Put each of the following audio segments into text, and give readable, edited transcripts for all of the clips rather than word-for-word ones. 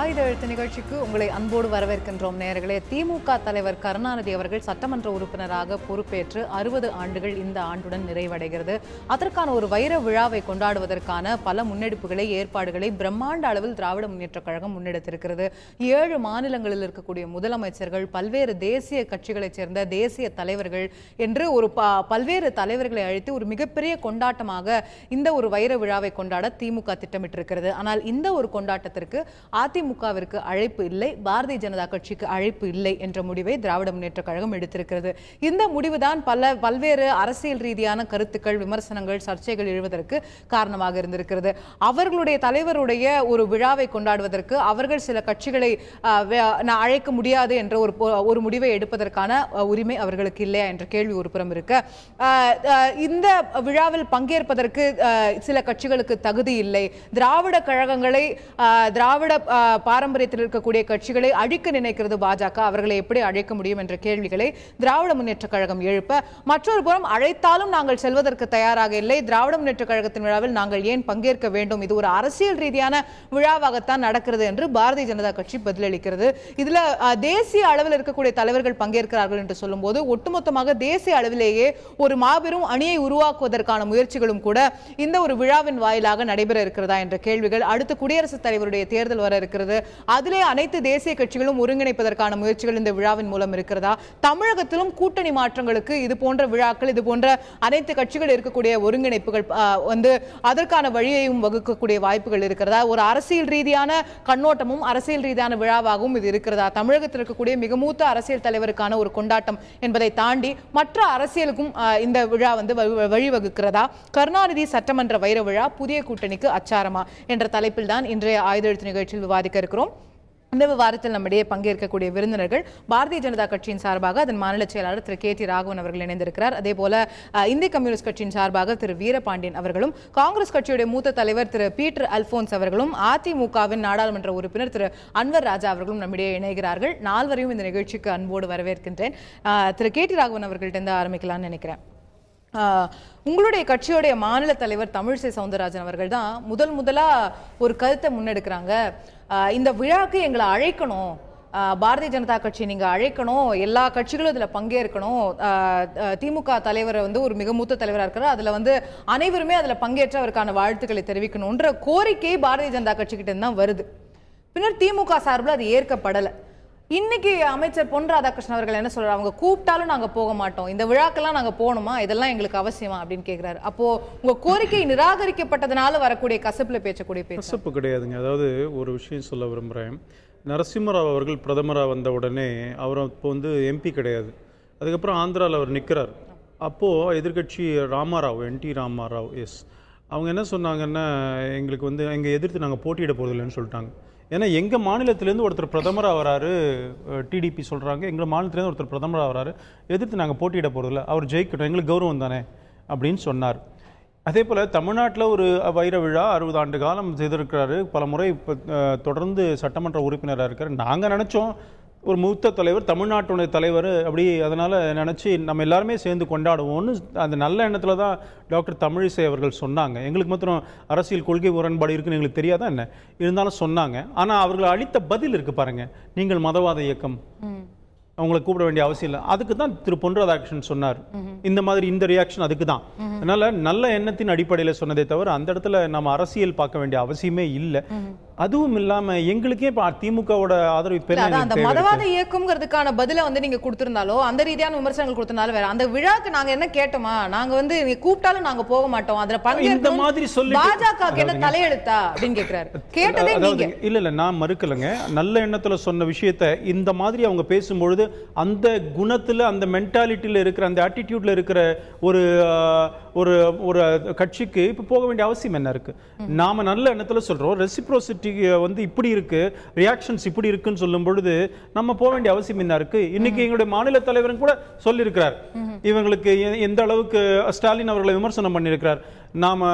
ஆயுத எழுத்து நிகழ்ச்சிக்கு உங்களை அன்போடு வரவேற்கின்றோம் நேயர்களே. திமுக தலைவர் கருணாநிதி அவர்கள் சட்டமன்ற உறுப்பினராக பொறுப்பேற்று 60 ஆண்டுகள் இந்த ஆண்டுடன் நிறைவடைகிறது. அதற்கான ஒரு வைர விழாவை கொண்டாடுவதற்கான பல முன்னெடுப்புகளை ஏற்பாடுகளை பிரம்மாண்ட அளவில் திராவிட முன்னேற்றக் கழகம் முன்னெடுத்திருக்கிறது. 7 மாநிலங்களில் இருக்கக்கூடிய முதலமைச்சர்கள், பல்வேறு தேசிய கட்சிகளைச் சேர்ந்த தேசிய தலைவர்கள் என்று ஒரு பல்வேறு தலைவர்களை அழைத்து ஒரு மிகப்பெரிய கொண்டாட்டமாக இந்த ஒரு வைர விழாவை கொண்டாட திமுக திட்டமிட்டிருக்கிறது. ஆனால் இந்த ஒரு கொண்டாட்டத்திற்கு அதிமுகவிற்கு அழைப்பு இல்லை, பாரதிய ஜனதா கட்சிக்கு அழைப்பு இல்லை என்ற முடிவை திராவிட முன்னேற்றக் கழகம் எடுத்திருக்கிறது. இந்த முடிவுதான் பல்வேறு அரசியல் ரீதியான கருத்துக்கள், விமர்சனங்கள், சர்ச்சைகள் எழுவதற்கு காரணமாக இருந்திருக்கிறது. அவர்களுடைய தலைவருடைய ஒரு விழாவை கொண்டாடுவதற்கு அவர்கள் சில கட்சிகளை அழைக்க முடியாது என்ற ஒரு முடிவை எடுப்பதற்கான உரிமை அவர்களுக்கு இல்லையா என்ற கேள்வி ஒரு புறம் இருக்க, இந்த விழாவில் பங்கேற்பதற்கு சில கட்சிகளுக்கு தகுதி இல்லை, திராவிட கழகங்களை, திராவிட பாரம்பரியத்தில் இருக்கக்கூடிய கட்சிகளை அழிக்க நினைக்கிறது பாஜக, அவர்களை எப்படி அழைக்க முடியும் என்ற கேள்விகளை திராவிட முன்னேற்றக் கழகம் எழுப்ப, மற்றொரு புறம் அழைத்தாலும் நாங்கள் செல்வதற்கு தயாராக இல்லை, திராவிட முன்னேற்றக் கழகத்தின் விழாவில் நாங்கள் ஏன் பங்கேற்க வேண்டும், இது ஒரு அரசியல் ரீதியான விழாவாகத்தான் நடக்கிறது என்று பாரதிய ஜனதா கட்சி பதிலளிக்கிறது. இதுல தேசிய அளவில் இருக்கக்கூடிய தலைவர்கள் பங்கேற்கிறார்கள் என்று சொல்லும் போது ஒட்டுமொத்தமாக தேசிய அளவிலேயே ஒரு மாபெரும் அணியை உருவாக்குவதற்கான முயற்சிகளும் கூட இந்த ஒரு விழாவின் வாயிலாக நடைபெற இருக்கிறதா என்ற கேள்விகள். அடுத்து குடியரசுத் தலைவருடைய தேர்தல் வர இருக்கிறது, அதிலே அனைத்து தேசிய கட்சிகளும் ஒருங்கிணைப்பதற்கான முயற்சிகள் இந்த விழாவின் மூலம் இருக்கிறதா, தமிழகத்திலும் கூட்டணி மாற்றங்களுக்கு இது போன்ற விழாக்கள், இது போன்ற அனைத்து கட்சிகள் இருக்கக்கூடிய ஒருங்கிணைப்புகள் அதற்கான வழியையும் வகுக்கக்கூடிய வாய்ப்புகள் இருக்கிறதா, ஒரு அரசியல் ரீதியான கண்ணோட்டமும் அரசியல் ரீதியான விழாவாகவும் இது இருக்கிறதா, தமிழகத்தில் இருக்கக்கூடிய மிக மூத்த அரசியல் தலைவருக்கான ஒரு கொண்டாட்டம் என்பதை தாண்டி மற்ற அரசியலுக்கும் இந்த விழா வழிவகுக்கிறதா, கருணாநிதி சட்டமன்ற வைர விழா புதிய கூட்டணிக்கு அச்சாரமா என்ற தலைப்பில் தான் இன்றைய ஆயுத எழுத்து நிகழ்ச்சியில் விவாதிக்க இருக்கிறோம். இந்த விவாதத்தில் நம்மிடையே பங்கேற்கக்கூடிய விருந்தினர்கள் பாரதிய ஜனதா கட்சியின் சார்பாக அதன் மாநில செயலாளர் திரு கே டி ராகவன் அவர்கள் இணைந்திருக்கிறார். அதே போல இந்திய கம்யூனிஸ்ட் கட்சியின் சார்பாக திரு வீரபாண்டியன் அவர்களும், காங்கிரஸ் கட்சியுடைய மூத்த தலைவர் திரு பீட்டர் அல்போன்ஸ் அவர்களும், அதிமுகவின் நாடாளுமன்ற உறுப்பினர் திரு அன்வர் ராஜா அவர்களும் நம்மிடையே இணைகிறார்கள். நால்வரையும் இந்த நிகழ்ச்சிக்கு அன்போடு வரவேற்கின்றேன். திரு கே டி ராகவன் அவர்கள்ட்ட ஆரம்பிக்கலாம்னு நினைக்கிறேன். உங்களுடைய கட்சியுடைய மாநில தலைவர் தமிழிசை சவுந்தரராஜன் அவர்கள் தான் முதலா ஒரு கருத்தை முன்னெடுக்கிறாங்க. இந்த விழாக்கு எங்களை அழைக்கணும், பாரதிய ஜனதா கட்சி நீங்க அழைக்கணும், எல்லா கட்சிகளும் இதுல பங்கேற்கணும், திமுக தலைவர் ஒரு மிக மூத்த தலைவராக இருக்கிறார், அதுல அனைவருமே அதுல பங்கேற்று அவருக்கான வாழ்த்துக்களை தெரிவிக்கணும்ன்ற கோரிக்கை பாரதிய ஜனதா கட்சி கிட்ட இருந்து தான் வருது. பின்னர் திமுக சார்பில் அது ஏற்கப்படலை. இன்னைக்கு அமைச்சர் பொன் ராதாகிருஷ்ணன் அவர்கள் என்ன சொல்றாரு, அவங்க கூப்பிட்டாலும் நாங்க போக மாட்டோம், இந்த விழாக்கெல்லாம் நாங்க போகணுமா, இதெல்லாம் எங்களுக்கு அவசியமா அப்படின்னு கேட்கிறாரு. அப்போ உங்க கோரிக்கை நிராகரிக்கப்பட்டதுனால வரக்கூடிய கசப்புல பேசக்கூடிய கசப்பு கிடையாதுங்க. அதாவது ஒரு விஷயம் சொல்ல விரும்புறேன். நரசிம்மராவ் அவர்கள் பிரதமராக வந்த உடனே அவர் இப்போ எம்பி கிடையாது, அதுக்கப்புறம் ஆந்திராவில் அவர் நிற்கிறார். அப்போது எதிர்கட்சி ராமாராவ், என்டி ராமாராவ், அவங்க என்ன சொன்னாங்கன்னா, எங்களுக்கு எங்கள் எதிர்த்து நாங்கள் போட்டியிட போகிறதில்லைன்னு சொல்லிட்டாங்க. ஏன்னா எங்கள் மாநிலத்திலேருந்து ஒருத்தர் பிரதமராக வராரு, டிடிபி சொல்கிறாங்க, எங்கள் மாநிலத்திலேருந்து ஒருத்தர் பிரதமராக வராரு, எதிர்த்து நாங்கள் போட்டியிட போகிறதில்ல, அவர் ஜெயிக்கட்டும், எங்களுக்கு கௌரவம் தானே அப்படின்னு சொன்னார். அதே போல் தமிழ்நாட்டில் ஒரு வைர விழா 60 ஆண்டு காலம் செய்திருக்கிறாரு, பல முறை இப்போ தொடர்ந்து சட்டமன்ற உறுப்பினராக இருக்கார். நாங்கள் நினச்சோம் ஒரு மூத்த தலைவர், தமிழ்நாட்டுடைய தலைவர், அப்படி அதனால் நினச்சி நம்ம எல்லாருமே சேர்ந்து கொண்டாடுவோம்னு அந்த நல்ல எண்ணத்தில் தான் டாக்டர் தமிழிசை அவர்கள் சொன்னாங்க. எங்களுக்கு மாத்திரம் அரசியல் கொள்கை முரண்பாடு இருக்குன்னு எங்களுக்கு தெரியாதா என்ன, இருந்தாலும் சொன்னாங்க. ஆனால் அவர்கள் அளித்த பதில் இருக்கு பாருங்க, நீங்கள் மதவாத இயக்கம், அவங்களை கூப்பிட வேண்டிய அவசியம் இல்லை. அதுக்கு தான் திரு பொன் ராதாகிருஷ்ணன் சொன்னார், இந்த மாதிரி இந்த ரியாக்ஷன் அதுக்கு தான். அதனால நல்ல எண்ணத்தின் அடிப்படையில் சொன்னதே தவிர அந்த இடத்துல நம்ம அரசியல் பார்க்க வேண்டிய அவசியமே இல்லை. அதுவும் இல்லாம எங்களுக்கே திமுகவோட ஆதரவு அந்த மதவாத இயக்கம்ங்கிறதுக்கான பதில நீங்க கொடுத்திருந்தாலோ, அந்த ரீதியான விமர்சனங்கள் கொடுத்திருந்தாலும் வேற, அந்த விழாக்கு நாங்க என்ன கேட்டோமா, நாங்க கூப்பிட்டாலும் நாங்க போக மாட்டோம், அதுல பங்கேற்க மாதிரி சொல்லி பாஜக என்ன தலையெழுத்தா அப்படின்னு கேக்குறாரு. கேட்டதே நீங்க இல்ல நான் மறுக்கலங்க. நல்ல எண்ணத்துல சொன்ன விஷயத்தை இந்த மாதிரி அவங்க பேசும்பொழுது அந்த குணத்துல, அந்த மென்டாலிட்டியில இருக்கிற, அந்த ஆட்டிடியூட்ல இருக்கிற ஒரு ஒரு ஒரு கட்சிக்கு இப்ப போக வேண்டிய அவசியம் என்ன இருக்கு? நாம நல்ல எண்ணத்துல சொல்றோம், ரெசிப்ரோசிட்டி இப்படி இருக்கு, ரியாக்ஷன்ஸ் இப்படி இருக்குன்னு சொல்லும் பொழுது நம்ம போக வேண்டிய அவசியம் என்ன இருக்கு? இன்னைக்கு எங்களுடைய மாநில தலைவரும் கூட சொல்லியிருக்கிறார், இவங்களுக்கு எந்த அளவுக்கு ஸ்டாலின் அவர்களை விமர்சனம் பண்ணியிருக்கிறார், நாம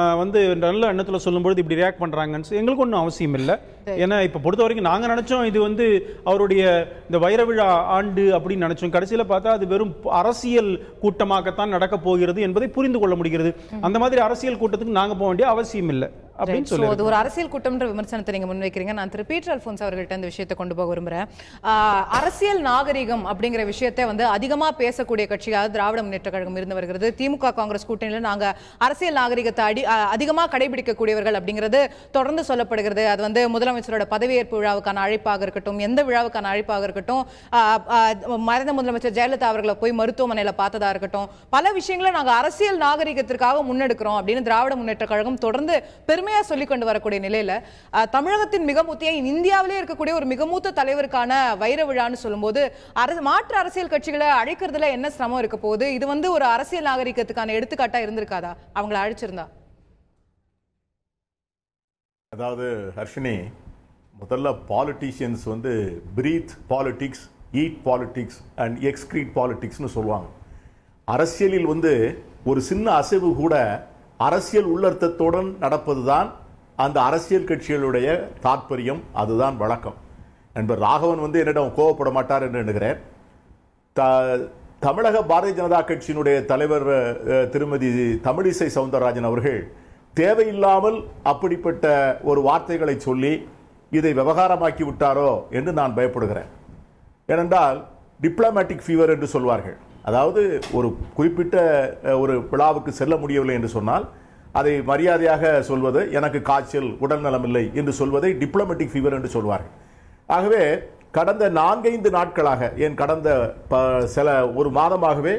நல்ல எண்ணத்துல சொல்லும்போது இப்படி ரியாக்ட் பண்றாங்கன்னு எங்களுக்கு ஒன்றும் அவசியம் இல்லை. ஏன்னா இப்ப பொறுத்த வரைக்கும் நாங்க நினைச்சோம் இது அவருடைய இந்த வைர விழா ஆண்டு அப்படின்னு நினைச்சோம். கடைசியில பார்த்தா அது வெறும் அரசியல் கூட்டமாகத்தான் நடக்க போகிறது என்பதை புரிந்து கொள்ள முடிகிறது. அந்த மாதிரி அரசியல் கூட்டத்துக்கு நாங்க போக வேண்டிய அவசியம் இல்லை. அப்படின்னு சொல்லி அது ஒரு அரசியல் கூட்டம்ன்ற விமர்சனத்தை நீங்க முன்வைக்கிறீங்க. நான் திரு பீட்டர் அல்போன்ஸ் அவர்கள்ட்ட இந்த விஷயத்தை கொண்டு போக விரும்புறேன். அரசியல் நாகரிகம் அப்படிங்கிற விஷயத்தை வந்து அதிகமா பேசக்கூடிய கட்சியாக திராவிட முன்னேற்ற கழகம் இருந்து வருகிறது. திமுக காங்கிரஸ் கூட்டணியில நாங்க அரசியல் நாகரிகத்தை அதிகமா கடைபிடிக்கக்கூடியவர்கள் அப்படிங்கிறது தொடர்ந்து சொல்லப்படுகிறது. அது வந்து முதலமைச்சரோட பதவியேற்பு விழாவுக்கான அழைப்பாக இருக்கட்டும், எந்த விழாவுக்கான அழைப்பாக இருக்கட்டும், மறைந்த முதலமைச்சர் ஜெயலலிதா அவர்களை போய் மருத்துவமனையில பார்த்ததா இருக்கட்டும், பல விஷயங்களை நாங்க அரசியல் நாகரிகத்திற்காக முன்னெடுக்கிறோம் அப்படின்னு திராவிட முன்னேற்ற கழகம் தொடர்ந்து பெருமையா சொல்லிக் கொண்டு வரக்கூடிய நிலையில தமிழகத்தின் மிக முக்கிய இந்தியாவிலே இருக்கக்கூடிய ஒரு மிக மூத்த தலைவருக்கான வைர விழான்னு சொல்லும்போது மாற்று அரசியல் கட்சிகளை அழைக்கிறதுல என்ன சிரமம் இருக்க போகுது? இது வந்து ஒரு அரசியல் நாகரிகத்துக்கான எடுத்துக்காட்டா இருந்திருக்காதா அவங்களை அழைச்சிருந்தா? அதாவது ஹர்ஷினி, முதல்ல பாலிட்டிஷியன்ஸ் வந்து breathe politics, eat politics and excrete பாலிடிக்ஸ்னு சொல்லுவாங்க. அரசியலில் வந்து ஒரு சின்ன அசைவு கூட அரசியல் உள்ளர்த்தத்துடன் நடப்பதுதான் அந்த அரசியல் கட்சிகளுடைய தாற்பயம், அதுதான் வழக்கம். நண்பர் ராகவன் வந்து என்னிடம் கோவப்பட மாட்டார் என்று எண்ணுகிறேன். தமிழக பாரதிய ஜனதா கட்சியினுடைய தலைவர் திருமதி தமிழிசை சவுந்தரராஜன் அவர்கள் தேவையில்லாமல் அப்படிப்பட்ட ஒரு வார்த்தைகளை சொல்லி இதை விவகாரமாக்கி விட்டாரோ என்று நான் பயப்படுகிறேன். ஏனென்றால் டிப்ளமேட்டிக் ஃபீவர் என்று சொல்வார்கள். அதாவது ஒரு குறிப்பிட்ட ஒரு விழாவுக்கு செல்ல முடியவில்லை என்று சொன்னால் அதை மரியாதையாக சொல்வது, எனக்கு காய்ச்சல், உடல் நலமில்லை என்று சொல்வதை டிப்ளமேட்டிக் ஃபீவர் என்று சொல்வார்கள். ஆகவே கடந்த 4-5 நாட்களாக, கடந்த சில ஒரு மாதமாகவே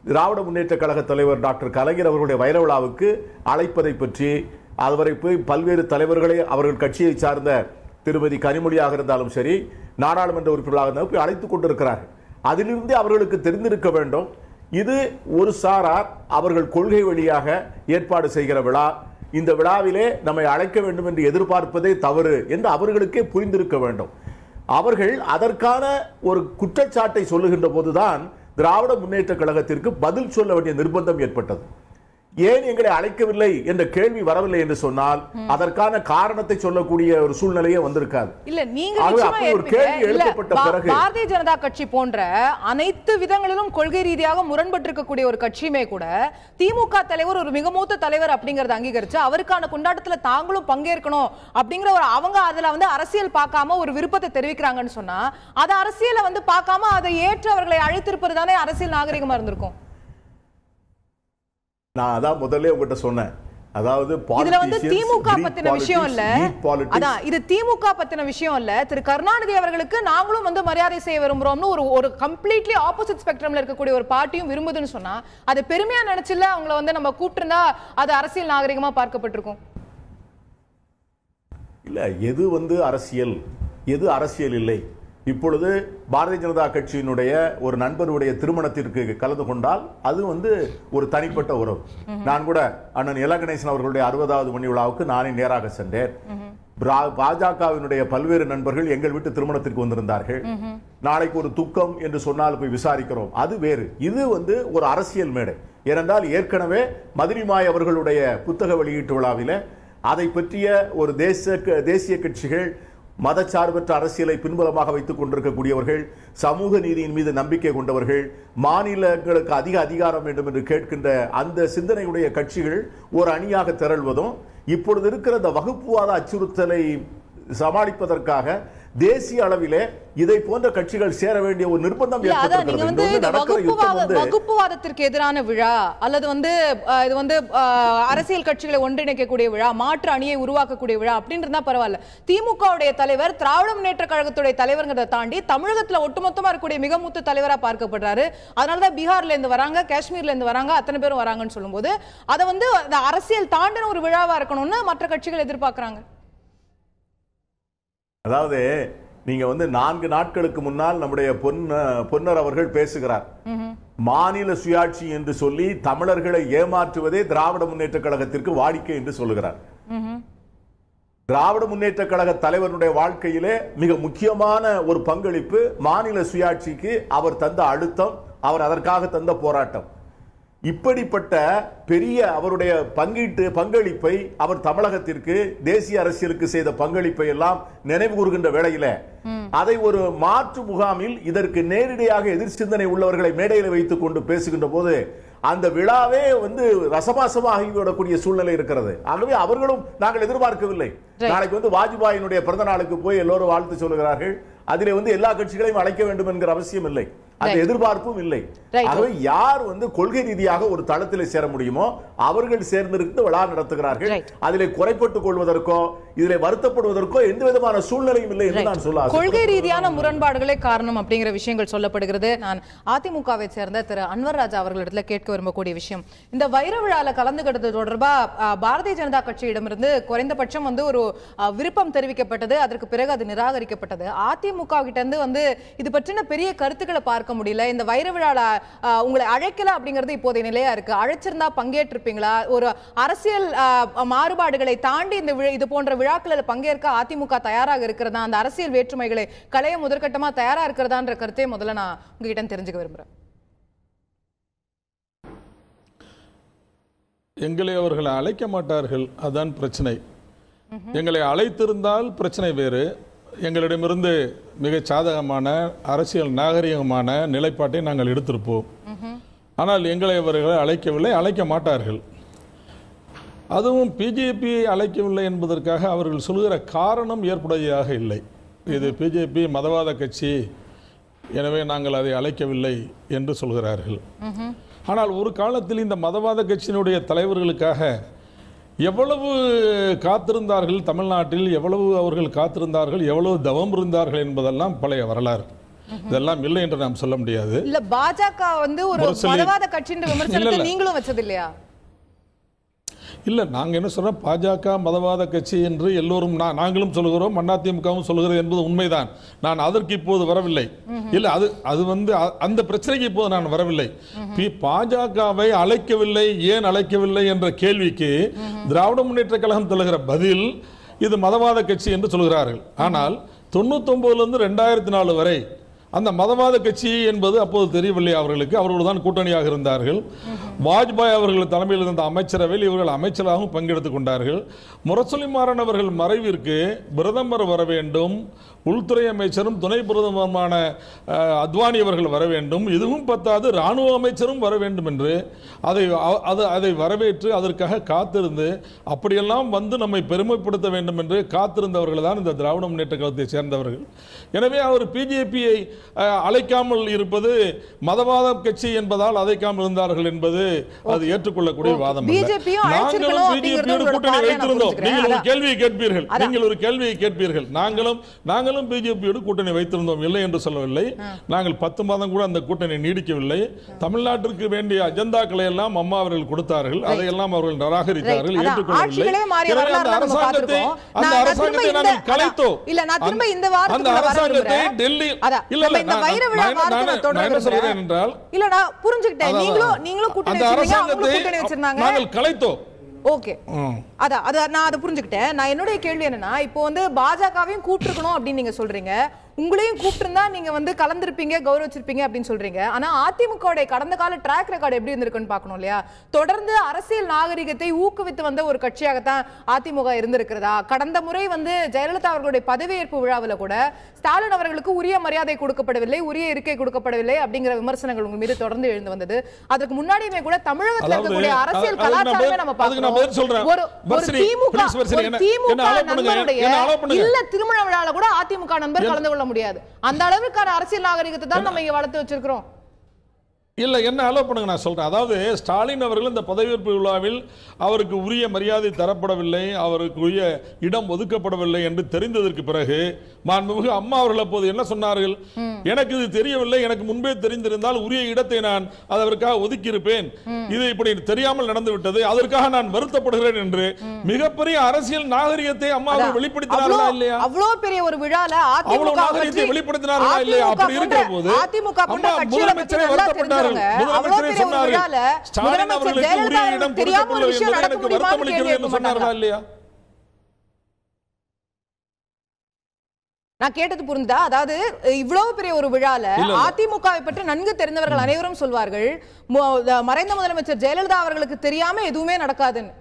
திராவிட முன்னேற்ற கழக தலைவர் டாக்டர் கலைஞர் அவர்களுடைய வைர விழாவுக்கு அழைப்பதை பற்றி, அதுவரை போய் பல்வேறு தலைவர்களை அவர்கள் கட்சியை சார்ந்த திருமதி கனிமொழியாக இருந்தாலும் சரி, நாடாளுமன்ற உறுப்பினர்களாக இருந்தாலும் போய் அழைத்துக் கொண்டிருக்கிறார்கள். அதிலிருந்து அவர்களுக்கு தெரிந்திருக்க வேண்டும், இது ஒரு சாரார் அவர்கள் கொள்கை வழியாக ஏற்பாடு செய்கிற விழா, இந்த விழாவிலே நம்மை அழைக்க வேண்டும் என்று எதிர்பார்ப்பதே தவறு என்று அவர்களுக்கே புரிந்திருக்க வேண்டும். அவர்கள் அதற்கான ஒரு குற்றச்சாட்டை சொல்லுகின்ற போதுதான் திராவிட முன்னேற்ற கழகத்திற்கு பதில் சொல்ல வேண்டிய நிர்பந்தம் ஏற்பட்டது. ஏன் எங்களை அழைக்கவில்லை என்ற கேள்வி வரவில்லை என்று சொன்னால் அதற்கான காரணத்தை சொல்லக்கூடிய ஒரு சூழ்நிலையே வந்திருக்காது. இல்ல, நீங்க ஒரு கேள்வி எழுப்பப்பட்ட பிறகு பாரதிய ஜனதா கட்சி போன்ற அனைத்து விதங்களிலும் கொள்கை ரீதியாக முரண்பட்டிருக்கக்கூடிய ஒரு கட்சியுமே கூட திமுக தலைவர் ஒரு மிக மூத்த தலைவர் அப்படிங்கறத அங்கீகரிச்சு அவருக்கான கொண்டாட்டத்துல தாங்களும் பங்கேற்கணும் அப்படிங்கிற ஒரு அவங்க அதுல வந்து அரசியல் பார்க்காம ஒரு விருப்பத்தை தெரிவிக்கிறாங்கன்னு சொன்னா அது அரசியலை வந்து பார்க்காம அதை ஏற்று அவர்களை அழைத்திருப்பது தானே அரசியல் நாகரிகமா இருந்திருக்கும். நான் அதான் முதல்ல உங்ககிட்ட சொன்னேன். அதாவது இதுல வந்து திமுக பத்தின விஷயம் இல்ல, அதான் இது திமுக பத்தின விஷயம் இல்ல. திரு கருணாநிதி அவர்களுக்கு நாங்களும் வந்து மரியாதை செய்ய விரும்புறோம்னு ஒரு கம்ப்ளீட்லி ஆப்போசிட் ஸ்பெக்ட்ரம்ல இருக்கக்கூடிய ஒரு பார்ட்டியும் விரும்புதுன்னு சொன்னா அது பெருமையா நினைச்சுல அவங்களை வந்து நம்ம கூப்பிட்டிருந்தா அது அரசியல் நாகரிகமா பார்க்கப்பட்டிருக்கும். இல்ல, எது வந்து அரசியல், எது அரசியல் இல்லை. இப்பொழுது பாரதிய ஜனதா கட்சியினுடைய ஒரு நண்பருடைய திருமணத்திற்கு கலந்து கொண்டால் அது வந்து ஒரு தனிப்பட்ட உறவு. நான் கூட அண்ணன் இளங்கணேசன் அவர்களுடைய 60வது மணி விழாவுக்கு நானே நேராக சென்றேன். பாஜகவினுடைய பல்வேறு நண்பர்கள் எங்கள் வீட்டு திருமணத்திற்கு வந்திருந்தார்கள். நாளைக்கு ஒரு துக்கம் என்று சொன்னால் போய் விசாரிக்கிறோம், அது வேறு. இது வந்து ஒரு அரசியல் மேடை. ஏனென்றால் ஏற்கனவே மதுரிமாய் அவர்களுடைய புத்தக வெளியீட்டு விழாவில அதை பற்றிய ஒரு தேசிய கட்சிகள், மதச்சார்பற்ற அரசியலை பின்புலமாக வைத்துக் கொண்டிருக்கக்கூடியவர்கள், சமூக நீதியின் மீது நம்பிக்கை கொண்டவர்கள், மாநிலங்களுக்கு அதிக அதிகாரம் வேண்டும் என்று கேட்கின்ற அந்த சிந்தனையுடைய கட்சிகள் ஒரு அணியாக திரள்வதும், இப்பொழுது இருக்கிற இந்த வகுப்புவாத அச்சுறுத்தலை சமாளிப்பதற்காக தேசிய அளவிலே இதை போன்ற கட்சிகள் சேர வேண்டிய ஒரு நிர்பந்தம் வகுப்புவாதத்திற்கு எதிரான விழா அல்லது வந்து இது வந்து அரசியல் கட்சிகளை ஒன்றிணைக்கக்கூடிய விழா, மாற்று அணியை உருவாக்கக்கூடிய விழா அப்படின்னு இருந்தா பரவாயில்ல. திமுகவுடைய தலைவர் திராவிட முன்னேற்ற கழகத்துடைய தலைவர்கிறத தாண்டி தமிழகத்துல ஒட்டுமொத்தமா இருக்கக்கூடிய மிக மூத்த தலைவரா பார்க்கப்படுறாரு. அதனாலதான் பீகார்ல இருந்து வராங்க, காஷ்மீர்ல இருந்து வராங்க, அத்தனை பேரும் வராங்கன்னு சொல்லும்போது அதை வந்து அரசியல் தாண்டின ஒரு விழாவா இருக்கணும்னு மற்ற கட்சிகள் எதிர்பார்க்கிறாங்க. அதாவது நீங்க வந்து 4 நாட்களுக்கு முன்னால் நம்முடைய பொன்னர் அவர்கள் பேசுகிறார். மாநில சுயாட்சி என்று சொல்லி தமிழர்களை ஏமாற்றுவதே திராவிட முன்னேற்ற கழகத்திற்கு வாடிக்கை என்று சொல்லுகிறார். திராவிட முன்னேற்ற கழக தலைவருடைய வாழ்க்கையிலே மிக முக்கியமான ஒரு பங்களிப்பு மாநில சுயாட்சிக்கு அவர் தந்த அழுத்தம், அவர் அதற்காக தந்த போராட்டம். இப்படிப்பட்ட பெரிய அவருடைய பங்களிப்பை அவர் தமிழகத்திற்கு, தேசிய அரசியலுக்கு செய்த பங்களிப்பை எல்லாம் நினைவு கூறுகின்ற வேளையில அதை ஒரு மாற்று முகாமில் இதற்கு நேரடியாக எதிர் சிந்தனை உள்ளவர்களை மேடையில் வைத்துக் கொண்டு பேசுகின்ற போது அந்த விழாவே வந்து ரசபாசமாகிவிடக்கூடிய சூழ்நிலை இருக்கிறது. ஆகவே அவர்களும் நாங்கள் எதிர்பார்க்கவில்லை. நாளைக்கு வந்து வாஜ்பாயினுடைய பிறந்த நாளுக்கு போய் எல்லோரும் வாழ்த்து சொல்லுகிறார்கள். அதிலே வந்து எல்லா கட்சிகளையும் அழைக்க வேண்டும் என்கிற அவசியம் இல்லை, அந்த எதிர்பார்ப்பும் இல்லை. ஆகவே யார் வந்து கொள்கை ரீதியாக ஒரு தளத்தில் சேர முடியுமோ அவர்கள் சேர்ந்திருந்து விழா நடத்துகிறார்கள். அதிலே குறைப்பட்டுக் கொள்வதற்கோ இதிலே வருத்தப்படுவதற்கோ எந்த விதமான சூழ்நிலையும் இல்லை என்று நான் சொல்ல. கொள்கை ரீதியான முரண்பாடுகளே காரணம் அப்படிங்கிற விஷயங்கள் சொல்லப்படுகிறது. நான் அதிமுகவை சேர்ந்த திரு அன்வர் ராஜா அவர்களிடத்துல கேட்க விரும்பக்கூடிய விஷயம், இந்த வைர விழால கலந்துகிட்டது தொடர்பா பாரதிய ஜனதா கட்சியிடமிருந்து குறைந்தபட்சம் வந்து ஒரு விருப்பம் தெரிவிக்கப்பட்டது. அதற்கு பிறகு அது நிராகரிக்கப்பட்டது. அதிமுக கிட்ட இருந்து வந்து இது பற்றின பெரிய கருத்துக்களை பார்க்க முடியல. இந்த வைர விழால உங்களை அழைக்கல அப்படிங்கிறது இப்போதைய நிலையா இருக்கு. அழைச்சிருந்தா பங்கேற்றிருப்பீங்களா? ஒரு அரசியல் மாறுபாடுகளை தாண்டி இந்த இது போன்ற விழாக்களில் பங்கேற்க அதிமுக தயாராக இருக்கிறதா? அந்த அரசியல் வேற்றுமைகளை களைய முதற்கட்டமா தயாரா இருக்கிறதான்ற கருத்தை முதல்ல நான் உங்ககிட்ட தெரிஞ்சுக்க விரும்புறேன். எங்களை அவர்கள் அழைக்க மாட்டார்கள், அதுதான் பிரச்சனை. எங்களை அழைத்திருந்தால் பிரச்சனை வேறு. எங்களிடமிருந்து மிக சாதகமான அரசியல் நாகரிகமான நிலைப்பாட்டை நாங்கள் எடுத்திருப்போம். ஆனால் எங்களை அவர்கள் அழைக்கவில்லை, அழைக்க மாட்டார்கள். அதுவும் பிஜேபி அழைக்கவில்லை என்பதற்காக அவர்கள் சொல்கிற காரணம் ஏற்புடையதாக இல்லை. இது பிஜேபி மதவாத கட்சி, எனவே நாங்கள் அதை அழைக்கவில்லை என்று சொல்கிறார்கள். ஆனால் ஒரு காலத்தில் இந்த மதவாத கட்சியினுடைய தலைவர்களுக்காக எவ்வளவு காத்திருந்தார்கள், தமிழ்நாட்டில் எவ்வளவு அவர்கள் காத்திருந்தார்கள், எவ்வளவு தவம் இருந்தார்கள் என்பதெல்லாம் பழைய வரலாறு. இதெல்லாம் இல்லை என்று நாம் சொல்ல முடியாது. இல்ல பாஜக வந்து ஒரு மதவாத கட்சின்ற விமர்சனத்தை நீங்களும் வச்சது இல்லையா? இல்லை, நாங்கள் என்ன சொல்றோம், பாஜக மதவாத கட்சி என்று எல்லோரும் நாங்களும் சொல்கிறோம், அதிமுகவும் சொல்கிறது என்பது உண்மைதான். நான் அதற்கு இப்போது வரவில்லை. இல்லை, அது வந்து அந்த பிரச்சனைக்கு இப்போது நான் வரவில்லை. பாஜகவை அழைக்கவில்லை, ஏன் அழைக்கவில்லை என்ற கேள்விக்கு திராவிட முன்னேற்ற கழகம் சொல்லுகிற பதில் இது மதவாத கட்சி என்று சொல்கிறார்கள். ஆனால் 99 2004 வரை அந்த மதவாத கட்சி என்பது அப்போது தெரியவில்லை அவர்களுக்கு. அவர்கள் தான் கூட்டணியாக இருந்தார்கள். வாஜ்பாய் அவர்கள் தலைமையில் இருந்த அமைச்சரவையில் இவர்கள் அமைச்சராகவும் பங்கெடுத்துக் கொண்டார்கள். முரசொலி மாறன் அவர்கள் மறைவிற்கு பிரதமர் வர வேண்டும், உள்துறை அமைச்சரும் துணை பிரதமருமான அத்வானி அவர்கள் வர வேண்டும், இதுவும் பத்தாது ராணுவ அமைச்சரும் வர வேண்டும் என்று அதை வரவேற்று அதற்காக காத்திருந்து அப்படியெல்லாம் வந்து நம்மை பெருமைப்படுத்த வேண்டும் என்று காத்திருந்தவர்கள் தான் இந்த திராவிட முன்னேற்ற கழகத்தை சேர்ந்தவர்கள். எனவே அவர் பிஜேபியை அழைக்காமல் இருப்பது மதவாத கட்சி என்பதால் அழைக்காமல் இருந்தார்கள் என்பது அது ஏற்றுக்கொள்ளக்கூடிய வாதம். நாங்களும் பிஜேபியோடு கூட்டணி வைத்திருந்தோம். நீங்கள் ஒரு கேள்வியை கேட்பீர்கள். நாங்களும் பிஜேபியோடு கூட்டணி வைத்திருந்தோம், இல்லை என்று சொல்லவில்லை. நாங்கள் 10 மாதம் கூட அந்த கூட்டணி நீடிக்கவில்லை. தமிழ்நாட்டிற்கு வேண்டிய அஜெண்டாக்களை எல்லாம் அம்மா அவர்கள் கொடுத்தார்கள், அதையெல்லாம் அவர்கள் நிராகரித்தார்கள், ஏற்றுக்கொள்ளவில்லை. அந்த அரசாங்கத்தை நாங்கள் கலைத்தோம். அந்த அரசாங்கத்தை டெல்லி நாங்கள் கலைத்தோம். ஓகே, நான் அதை புரிஞ்சுக்கிட்டேன். நான் என்னுடைய கேள்வி என்னன்னா, இப்போ வந்து பாஜகவையும் கூப்பிட்டுருக்கணும் அப்படின்னு நீங்க சொல்றீங்க, உங்களையும் கூப்பிட்டுருந்தா நீங்க வந்து கலந்திருப்பீங்க, கௌரவிச்சிருப்பீங்க அப்படின்னு சொல்றீங்க. ஆனா அதிமுக கடந்த கால ட்ராக் ரெக்கார்டு எப்படி இருந்திருக்குன்னு பார்க்கணும் இல்லையா? தொடர்ந்து அரசியல் நாகரிகத்தை ஊக்குவித்து வந்த ஒரு கட்சியாகத்தான் அதிமுக இருந்திருக்கிறதா? கடந்த முறை வந்து ஜெயலலிதா அவர்களுடைய பதவியேற்பு விழாவில் கூட ஸ்டாலின் அவர்களுக்கு உரிய மரியாதை கொடுக்கப்படவில்லை, உரிய இருக்கை கொடுக்கப்படவில்லை அப்படிங்கிற விமர்சனங்கள் உங்க மீது தொடர்ந்து எழுந்து வந்தது. அதுக்கு முன்னாடியுமே கூட தமிழகத்தில் இருக்கக்கூடிய அரசியல் கலாச்சாரமே நம்ம பார்க்கிறோம். திருமண விழால கூட அதிமுக நண்பர் கலந்து கொள்ள முடியாது. அந்த அளவுக்கான அரசியல் நாகரிகத்தை தான் நம்ம இங்க வளர்த்து வச்சிருக்கிறோம். இல்ல, என்ன அலோ பண்ணுங்க, நான் சொல்றேன். அதாவது ஸ்டாலின் அவர்கள் இந்த பதவியேற்பு விழாவில் அவருக்கு உரிய மரியாதை தரப்படவில்லை, அவருக்கு உரிய இடம் ஒதுக்கப்படவில்லை என்று தெரிந்ததற்கு பிறகு மாண்புமிகு அம்மா அவர்கள் அப்போது என்ன சொன்னார்கள்? எனக்கு இது தெரியவில்லை, எனக்கு முன்பே தெரிந்திருந்தால் உரிய இடத்தை நான் அதற்காக ஒதுக்கி இருப்பேன், இது இப்படி தெரியாமல் நடந்து விட்டது, அதற்காக நான் வருத்தப்படுகிறேன் என்று மிகப்பெரிய அரசியல் நாகரிகத்தை அம்மா அவர்கள் வெளிப்படுத்தினார்களா இல்லையா? அவ்வளவு பெரிய ஒரு விழால அவ்வளவு நாகரிகத்தை வெளிப்படுத்தினார்களா இல்லையா? அப்படி இருக்கிற போது அம்மா முதலமைச்சரை வருத்தப்பட்டார். முதலமைச்சரே சொன்னார்கள், ஸ்டாலின் அவர்களுக்கு உரிய இடம் கொடுக்கப்படவில்லை என்பது எனக்கு வருத்தம் அளிக்கிறது என்று சொன்னார்களா இல்லையா? நான் கேட்டது புரிந்தா? அதாவது இவ்வளவு பெரிய ஒரு விழால அதிமுகவை பற்றி நன்கு தெரிந்தவர்கள் அனைவரும் சொல்வார்கள், மறைந்த முதலமைச்சர் ஜெயலலிதா அவர்களுக்கு தெரியாம எதுவுமே நடக்காதுன்னு.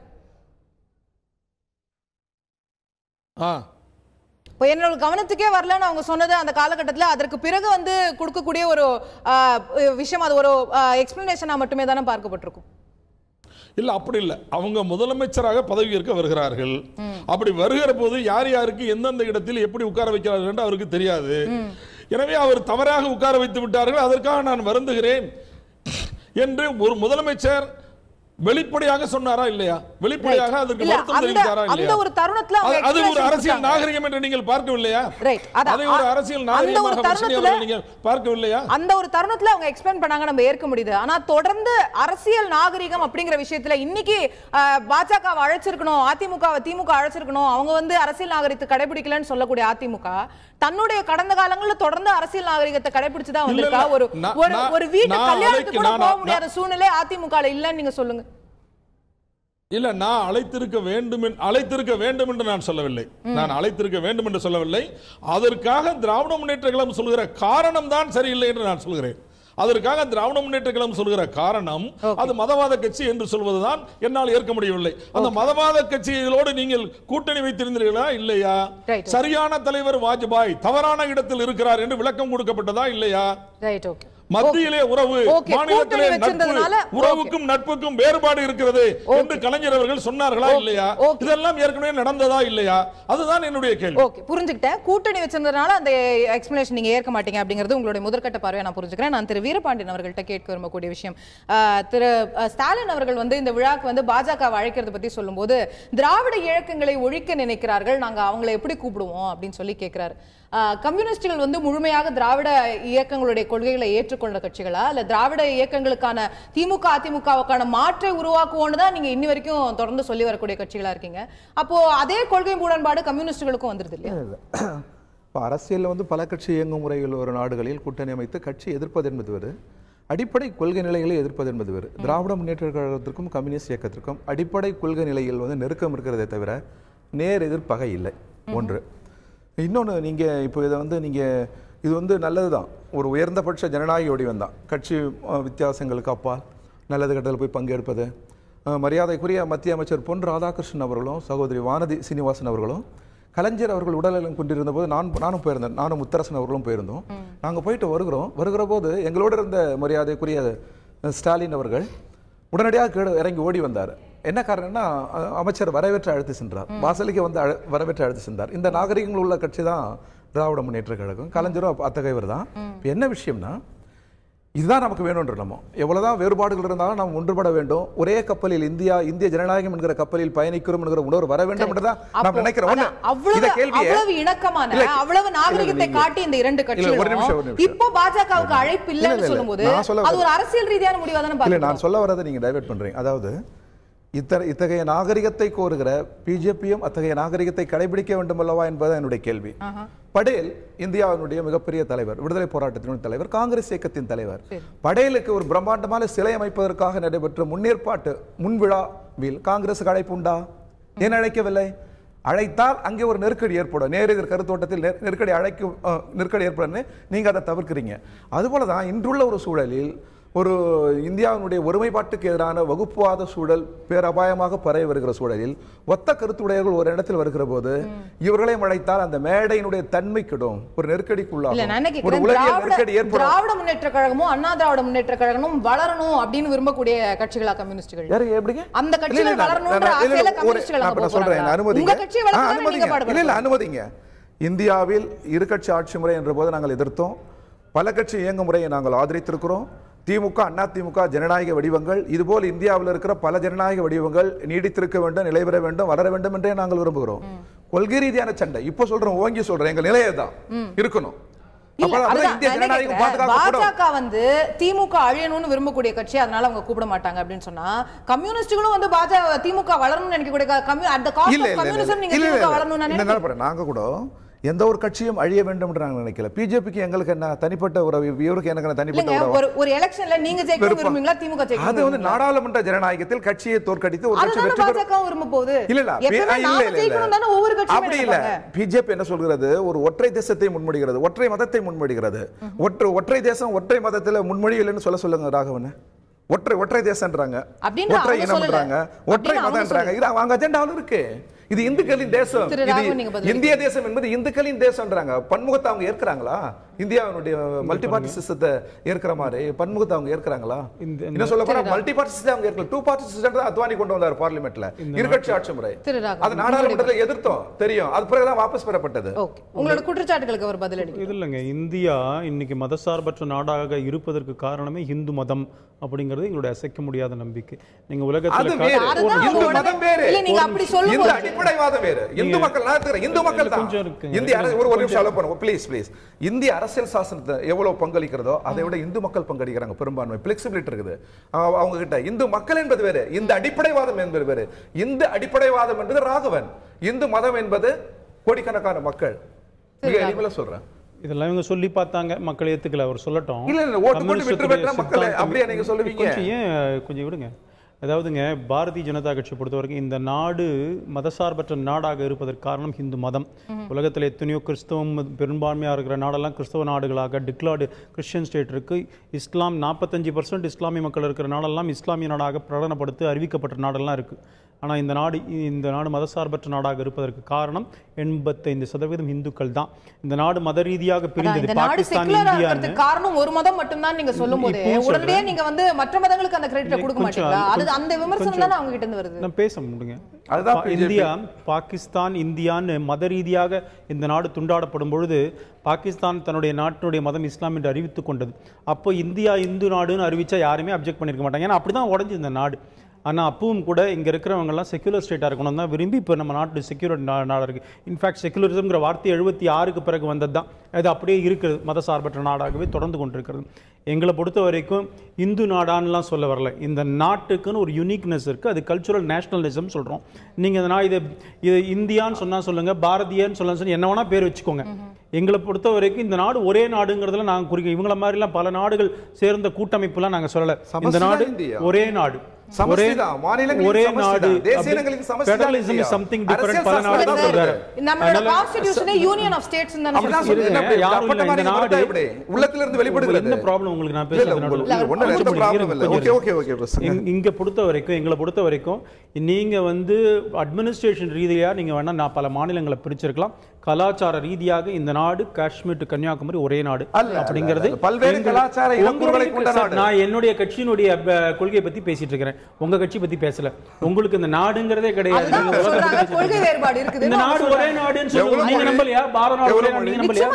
இப்போ என்னோட கவனத்துக்கே வரலன்னு அவங்க சொன்னது அந்த காலகட்டத்தில் அதற்கு பிறகு வந்து கொடுக்கக்கூடிய ஒரு விஷயம், அது ஒரு எக்ஸ்பிளனேஷனா மட்டுமே தானே பார்க்கப்பட்டிருக்கும். இல்ல அப்படி இல்ல, அவங்க முதலமைச்சராக பதவி ஏற்க வருகிறார்கள். அப்படி வருகிற போது யார் யாருக்கு எந்தெந்த இடத்தில் எப்படி உட்கார வைக்கிறார்கள் என்று அவருக்கு தெரியாது. எனவே அவர் தவறாக உட்கார வைத்து விட்டார்கள், அதற்காக நான் வருந்துகிறேன் என்று ஒரு முதலமைச்சர் வெளிப்படையாக சொன்னாரா இல்லையா? வெளிப்படையாக அதற்கு வருத்தம் தெரிவித்தாரா இல்லையா? அந்த ஒரு தருணத்துல அது ஒரு அரசியல் நாகரிகம் என்று நீங்கள் பார்க்கவில்லையா? அதை ஒரு அரசியல் நாகரிகமாக நீங்கள் பார்க்கவில்லையா? அந்த ஒரு தருணத்துல அவங்க எக்ஸ்பிளைன் பண்ணாங்க, நம்ம ஏற்க முடியுது. ஆனா தொடர்ந்து அரசியல் நாகரிகம் அப்படிங்கிற விஷயத்துல இன்னைக்கு பாஜக அழைச்சிருக்கணும், திமுக அழைச்சிருக்கணும், அவங்க வந்து அரசியல் நாகரிகத்தை கடைபிடிக்கலன்னு சொல்லக்கூடிய அதிமுக தன்னுடைய கடந்த காலங்களில் தொடர்ந்து அரசியல் நாகரிகத்தை கடைபிடிச்சுதான் வந்திருக்கா? ஒரு வீட்டு கல்யாணத்துக்கு கூட போக முடியாத சூழ்நிலை அதிமுக இல்லன்னு நீங்க சொல்லுங்க. இல்ல, நான் அழைத்திருக்க வேண்டும் என்று நான் சொல்லவில்லை. நான் அழைத்திருக்க வேண்டும் என்று சொல்லவில்லை. அதற்காக திராவிட முன்னேற்ற கழகம் சொல்கிற காரணம் தான் சரியில்லை என்று நான் சொல்கிறேன். அதற்காக திராவிட முன்னேற்ற கழகம் சொல்கிற காரணம் அது மதவாத கட்சி என்று சொல்வதுதான் என்னால் ஏற்க முடியவில்லை. அந்த மதவாத கட்சிகளோடு நீங்கள் கூட்டணி வைத்திருந்தீர்களா இல்லையா? சரியான தலைவர் வாஜ்பாய் தவறான இடத்தில் இருக்கிறார் என்று விளக்கம் கொடுக்கப்பட்டதா இல்லையா? மத்தியிலே உறவு, மாநிலத்திலே நட்பு, உறவுக்கும் நட்புக்கும் வேறுபாடு இருக்கிறது என்று கலைஞர் அவர்கள் சொன்னார்களா இல்லையா? இதெல்லாம் ஏற்கனவே நடந்ததா இல்லையா? அதுதான் என்னுடைய கேள்வி. ஓகே, புரிஞ்சுக்கிட்டேன். கூட்டணி வச்சிருந்ததுனால அந்த எக்ஸ்பிளனேஷன் நீங்க ஏற்க மாட்டீங்க அப்படிங்கிறது உங்களுடைய முதற்கட்ட பார்வையை நான் புரிஞ்சுக்கிறேன். நான் திரு வீரபாண்டியன் அவர்கள்ட்ட கேட்க விரும்பக்கூடிய விஷயம், திரு ஸ்டாலின் அவர்கள் வந்து இந்த விழாக்கு வந்து பாஜக அழைக்கிறது பத்தி சொல்லும்போது திராவிட இயக்கங்களை ஒழிக்க நினைக்கிறார்கள், நாங்க அவங்களை எப்படி கூப்பிடுவோம் அப்படின்னு சொல்லி கேட்கிறாரு. கம்யூனிஸ்டுகள் வந்து முழுமையாக திராவிட இயக்கங்களுடைய கொள்கைகளை ஏற்றுக்கொண்ட கட்சிகளா, இல்ல திராவிட இயக்கங்களுக்கான திமுக அதிமுகவுக்கான மாற்றை உருவாக்குவோன்னு தான் நீங்க இன்னி வரைக்கும் தொடர்ந்து சொல்லி வரக்கூடிய கட்சிகளா இருக்கீங்க. அப்போ அதே கொள்கை முரண்பாடு கம்யூனிஸ்டுகளுக்கும் வந்துருது இல்லையா? இப்போ அரசியலில் வந்து பல கட்சி இயங்கும் முறைகள் ஒரு நாடுகளில் கூட்டணி அமைத்து கட்சி எதிர்ப்பது என்பது வேறு, அடிப்படை கொள்கை நிலைகளை எதிர்ப்பது என்பது வேறு. திராவிட முன்னேற்ற கழகத்திற்கும் கம்யூனிஸ்ட் இயக்கத்திற்கும் அடிப்படை கொள்கை நிலையில் வந்து நெருக்கம் இருக்கிறதே தவிர நேர் எதிர்ப்பகை இல்லை. ஒன்று. இன்னொன்று, நீங்கள் இப்போ இதை வந்து இது வந்து நல்லது தான், ஒரு உயர்ந்தபட்ச ஜனநாயக வடிவம் தான். கட்சி வித்தியாசங்களுக்கு அப்பால் நல்லது கட்டத்தில் போய் பங்கேற்பது. மரியாதைக்குரிய மத்திய அமைச்சர் பொன் ராதாகிருஷ்ணன் அவர்களும் சகோதரி வானதி சீனிவாசன் அவர்களும் கலைஞர் அவர்கள் உடல்நலம் கொண்டிருந்த போது நானும் போயிருந்தேன், நானும் முத்தரசன் அவர்களும் போயிருந்தோம். நாங்கள் போயிட்டு வருகிற போது எங்களோடு இருந்த மரியாதைக்குரிய ஸ்டாலின் அவர்கள் உடனடியாக இறங்கி ஓடி வந்தார். என்ன காரணம்னா, அமைச்சர் வரவேற்று அழைத்து சென்றார், வாசலுக்கு வந்து வரவேற்று அழைத்து சென்றார். இந்த நாகரிகங்கள் உள்ள கட்சி தான் திராவிட முன்னேற்ற கழகம். கலைஞரும் அத்தகையவர் தான். என்ன விஷயம்னா, இதுதான் நமக்கு வேணும்ன்ற நம்ம எவ்வளவுதான் வேறுபாடுகள் இருந்தாலும் நாம் ஒன்றுபட வேண்டும். ஒரே கப்பலில் இந்திய ஜனநாயகம் என்கிற கப்பலில் பயணிக்கிறோம் என்கிற உணர்வு வர வேண்டும் என்றுதான் நாம் நினைக்கிறோம். அவ்வளவு இணக்கமான அவ்வளவு நாகரிகத்தை காட்டி இந்த இரண்டு கட்சிகளும் இப்போ பாஜகவுக்கு அழைப்பு இல்லைன்னு சொல்லும்போது அது ஒரு அரசியல் ரீதியான முடிவா தானே பாருங்க. நான் சொல்ல வரதை நீங்க டைவர்ட் பண்றீங்க. அதாவது இத்தகைய நாகரிகத்தை கோருகிற பிஜேபியும் அத்தகைய நாகரிகத்தை கடைபிடிக்க வேண்டும் அல்லவா என்பது என்னுடைய கேள்வி. படேல் இந்தியாவினுடைய மிகப்பெரிய தலைவர், விடுதலை போராட்டத்தினுடைய தலைவர், காங்கிரஸ் இயக்கத்தின் தலைவர். படேலுக்கு ஒரு பிரம்மாண்டமான சிலை அமைப்பதற்காக நடைபெற்ற முன்விழாவில் காங்கிரசுக்கு அழைப்பு உண்டா? ஏன் அழைக்கவில்லை? அழைத்தால் அங்கே ஒரு நெருக்கடி ஏற்படும். நேரெதிர் கருத்தோட்டத்தில் நெருக்கடி ஏற்படும். நீங்க அதை தவிர்க்கிறீங்க. அதுபோலதான் இன்றுள்ள ஒரு சூழலில் ஒரு இந்தியாவினுடைய ஒருமைப்பாட்டுக்கு எதிரான வகுப்புவாத சூழல் பேரபாயமாக பரவி வருகிற சூழலில் ஒத்த கருத்துடையவர்கள் ஒரு இடத்தில் வருகிற போது இவர்களையும் அழைத்தால் அந்த மேடையினுடைய தன்மை கெடும், ஒரு நெருக்கடிக்குள்ளாகும். திராவிட முன்னேற்ற கழகமும் அண்ணா திராவிட முன்னேற்ற கழகமும் வளரணும் அப்படின்னு விரும்பக்கூடிய கட்சிகளா கம்யூனிஸ்டுகள்? அந்த கட்சிகள் வளரணும்ன்ற ஆசையில கம்யூனிஸ்டுகள் அனுமதிங்க. இந்தியாவில் இரு கட்சி ஆட்சி முறை என்ற போது நாங்கள் எதிர்த்தோம். பல கட்சி இயங்கு முறையை நாங்கள் ஆதரித்திருக்கிறோம். திமுக அண்ணா திமுக ஜனநாயக வடிவங்கள், இதுபோல் இந்தியாவில் இருக்கிற பல ஜனநாயக வடிவங்கள் நீடித்திருக்க வேண்டும், நிலை பெற வேண்டும், வளர வேண்டும் என்றே நாங்கள் விரும்புகிறோம். கொள்கை ரீதியான சண்டை இப்ப சொல்றோம், ஓங்கி சொல்றேன், எங்கள் நிலையை தான் இருக்கணும். பாஜக வந்து திமுக அழியணும்னு விரும்பக்கூடிய கட்சி, அதனால அவங்க கூப்பிட மாட்டாங்க அப்படின்னு சொன்னா, கம்யூனிஸ்டுகளும் வந்து திமுக வளரணும்னு நினைக்கக்கூடிய நாங்க கூட எந்த ஒரு கட்சியும் அழிய வேண்டும் என்று நாங்கள் நினைக்கல. பிஜேபிக்கு எங்களுக்கு என்ன தனிப்பட்ட உறவு, இவருக்கு எனக்கு தனிப்பட்ட ஒரு எலெக்ஷன்ல நீங்க ஜெயிக்க விரும்புவீங்களா திமுக ஜெயிக்க? அது வந்து நாடாளுமன்ற ஜனநாயகத்தில் கட்சியை தோற்கடித்து ஒரு கட்சி வெற்றி பெறும் விரும்ப போகுது. அப்படி இல்ல. பிஜேபி என்ன சொல்கிறது? ஒரு ஒற்றை தேசத்தை முன்மொழிகிறது, ஒற்றை மதத்தை முன்மொழிகிறது. ஒற்றை தேசம் ஒற்றை மதத்தில் முன்மொழியலன்னு சொல்லுங்க ராகவன். ஒற்றை தேசம்ன்றாங்க, ஒற்றை இனம்ன்றாங்க, ஒற்றை மதம்ன்றாங்க. இது அவங்க அஜெண்டாவில் இருக்கு. இது இந்துக்களின் தேசம், திரு ராகவன், நீங்க பதிலளிக்க. இந்திய தேசம் என்பது இந்துக்களின் தேசம்ன்றாங்க. பன்முகத்தை அவங்க ஏற்கிறாங்களா? இந்தியாவினுடைய மல்டி பார்ட்டி சிஸ்டத்தை ஏற்கிற மாதிரி பன்முகத்தை அவங்க ஏற்கிறாங்களா? என்ன சொல்ல போனா மல்டி பார்ட்டி சிஸ்டம் அவங்க ஏற்கல. டூ பார்ட்டி சிஸ்டம் தான் அத்வானி கொண்டு வந்தார் பார்லிமெண்ட்ல, இருகட்சி ஆட்சி முறை. அது நாடாளுமன்றத்தில் எதிர்த்தோம், தெரியும். அது பிறகுதான் வாபஸ் பெறப்பட்டது. ஓகே, உங்களோட குற்றச்சாட்டுகளுக்கு அவர் பதிலளிக்க. இது இல்லைங்க, இந்தியா இன்னைக்கு மதசார்பற்ற நாடாக இருப்பதற்கு காரணமே இந்து மதம் அப்படிங்கிறது எங்களுடைய அசைக்க முடியாத நம்பிக்கை. நீங்க உலகத்துல இந்து மதம் வேறு, இல்ல நீங்க அப்படி சொல்லுங்க, இந்த அடிப்படைவாதம் வேறு. இந்து மக்கள் இந்து மக்கள் தான். இந்திய ஒரு நிமிஷம் அலோ பண்ணுங்க ப்ளீஸ் ப்ளீஸ். இந்திய அரசியல் சாசனத்தை எவ்வளவு பங்களிக்கிறதோ அதை விட இந்து மக்கள் பங்களிக்கிறாங்க பெரும்பான்மை. பிளெக்சிபிலிட்டி இருக்குது அவங்க கிட்ட. இந்து மக்கள் என்பது வேறு, இந்த அடிப்படைவாதம் என்பது வேறு. இந்த அடிப்படைவாதம் என்பது ராகவன், இந்து மதம் என்பது கோடிக்கணக்கான மக்கள். மிக எளிமையில சொல்றேன். இதெல்லாம் இவங்க சொல்லி பார்த்தாங்க, மக்கள் ஏத்துக்கல. அவர் சொல்லட்டும். இல்ல ஓட்டு போட்டு விட்டு பெற்ற மக்கள் அப்படியே நீங்க சொல்லுவீங்க. கொஞ்சம் விடுங்க. அதாவதுங்க, பாரதிய ஜனதா கட்சி பொறுத்த வரைக்கும் இந்த நாடு மதசார்பற்ற நாடாக இருப்பதற்கு காரணம் இந்து மதம். உலகத்தில் எத்தனையோ கிறிஸ்தவம் பெரும்பான்மையாக இருக்கிற நாடெல்லாம் கிறிஸ்தவ நாடுகளாக டிக்ளேர்டு கிறிஸ்டியன் ஸ்டேட் இருக்கு. இஸ்லாம் 45% இஸ்லாமிய மக்கள் இருக்கிற நாடெல்லாம் இஸ்லாமிய நாடாக பிரகடனப்படுத்தி அறிவிக்கப்பட்ட நாடெல்லாம் இருக்கு. ஆனால் இந்த நாடு மதசார்பற்ற நாடாக இருப்பதற்கு காரணம் 85% இந்துக்கள் தான். இந்த நாடு மத ரீதியாக பிரிந்தது. பாகிஸ்தான் இந்தியான்னு காரணம் ஒரு மதம் மட்டும்தான் நீங்க சொல்லும்போது உடனே நீங்க வந்து மற்ற மதங்களுக்கு அந்த கிரெடிட் கொடுக்க மாட்டீங்களா? அது அந்த விமர்சனம் தான் அவங்க கிட்ட இருந்து வருது. நான் பேச முடியுங்க. இந்தியா பாகிஸ்தான் இந்தியான்னு மத ரீதியாக இந்த நாடு துண்டாடப்படும் பொழுது பாகிஸ்தான் தன்னுடைய நாட்டினுடைய மதம் இஸ்லாம் என்று அறிவித்துக் கொண்டது. அப்போ இந்தியா இந்து நாடுன்னு அறிவிச்சா யாருமே அப்ஜெக்ட் பண்ணிருக்க மாட்டாங்க. ஏன்னா அப்படிதான் உடஞ்சி இந்த நாடு. ஆனால் அப்பவும் கூட இங்கே இருக்கிறவங்கலாம் செக்யூலர் ஸ்டேட்டாக இருக்கணும் தான் விரும்பி இப்போ நம்ம நாட்டு செக்யூலர் நாடாக இருக்குது. இன்ஃபேக்ட் செக்யூலரிசம்ங்கிற வார்த்தை 76க்கு பிறகு வந்தது தான். அது அப்படியே இருக்கிறது, மதசார்பற்ற நாடாகவே தொடர்ந்து கொண்டிருக்கிறது. எங்களை பொறுத்த வரைக்கும் இந்து நாடான்லாம் சொல்ல வரல. இந்த நாட்டுக்குன்னு ஒரு யூனிக்னஸ் இருக்குது, அது கல்ச்சுரல் நேஷனலிசம் சொல்கிறோம். நீங்கள் நான் இது இந்தியான்னு சொன்னால் சொல்லுங்கள், பாரதியன்னு சொல்லி என்ன வேணால் பேர் வச்சுக்கோங்க. எங்களை பொறுத்த வரைக்கும் இந்த நாடு ஒரே நாடுங்கிறதுல நாங்கள் குறிக்க. இவங்கள மாதிரிலாம் பல நாடுகள் சேர்ந்த கூட்டமைப்புலாம் நாங்கள் சொல்லலை. இந்த நாடு ஒரே நாடு, ஒரே நாடு. Federalism is something different. பல நாடு தான் சொல்றாரு. நம்மளோட கான்ஸ்டிடியூஷனே யூனியன் ஆஃப் ஸ்டேட்ஸ் ன்னு தான் சொல்லுது. யாரும் இல்ல, இந்த நாடு உள்ளத்துல இருந்து வெளிப்படுகிறது. என்ன ப்ராப்ளம் உங்களுக்கு? நான் பேசுறது இங்க பொறுத்த வரைக்கும், எங்களை பொறுத்த வரைக்கும் நீங்க வந்து அட்மினிஸ்ட்ரேஷன் ரீதியா நீங்க வேணா நான் பல மாநிலங்களை பிரிச்சிருக்கலாம். கலாச்சார ரீதியாக இந்த நாடு காஷ்மீர் டு கன்னியாகுமரி ஒரே நாடு அப்படிங்கிறது பல்வேறு கலாச்சார இலக்குகளை கொண்ட நாடு. நான் என்னுடைய கட்சியினுடைய கொள்கையை பத்தி பேசிட்டு இருக்கிறேன், உங்க கட்சி பத்தி பேசல. உங்களுக்கு இந்த நாடுங்கிறதே கிடையாது. கொள்கை வேறுபாடு இருக்குது. இந்த நாடு ஒரே நாடுன்னு சொல்லுங்க. நீங்க நம்பலையா? பாரத நாடு ஒரே நாடு நீங்க நம்பலையா?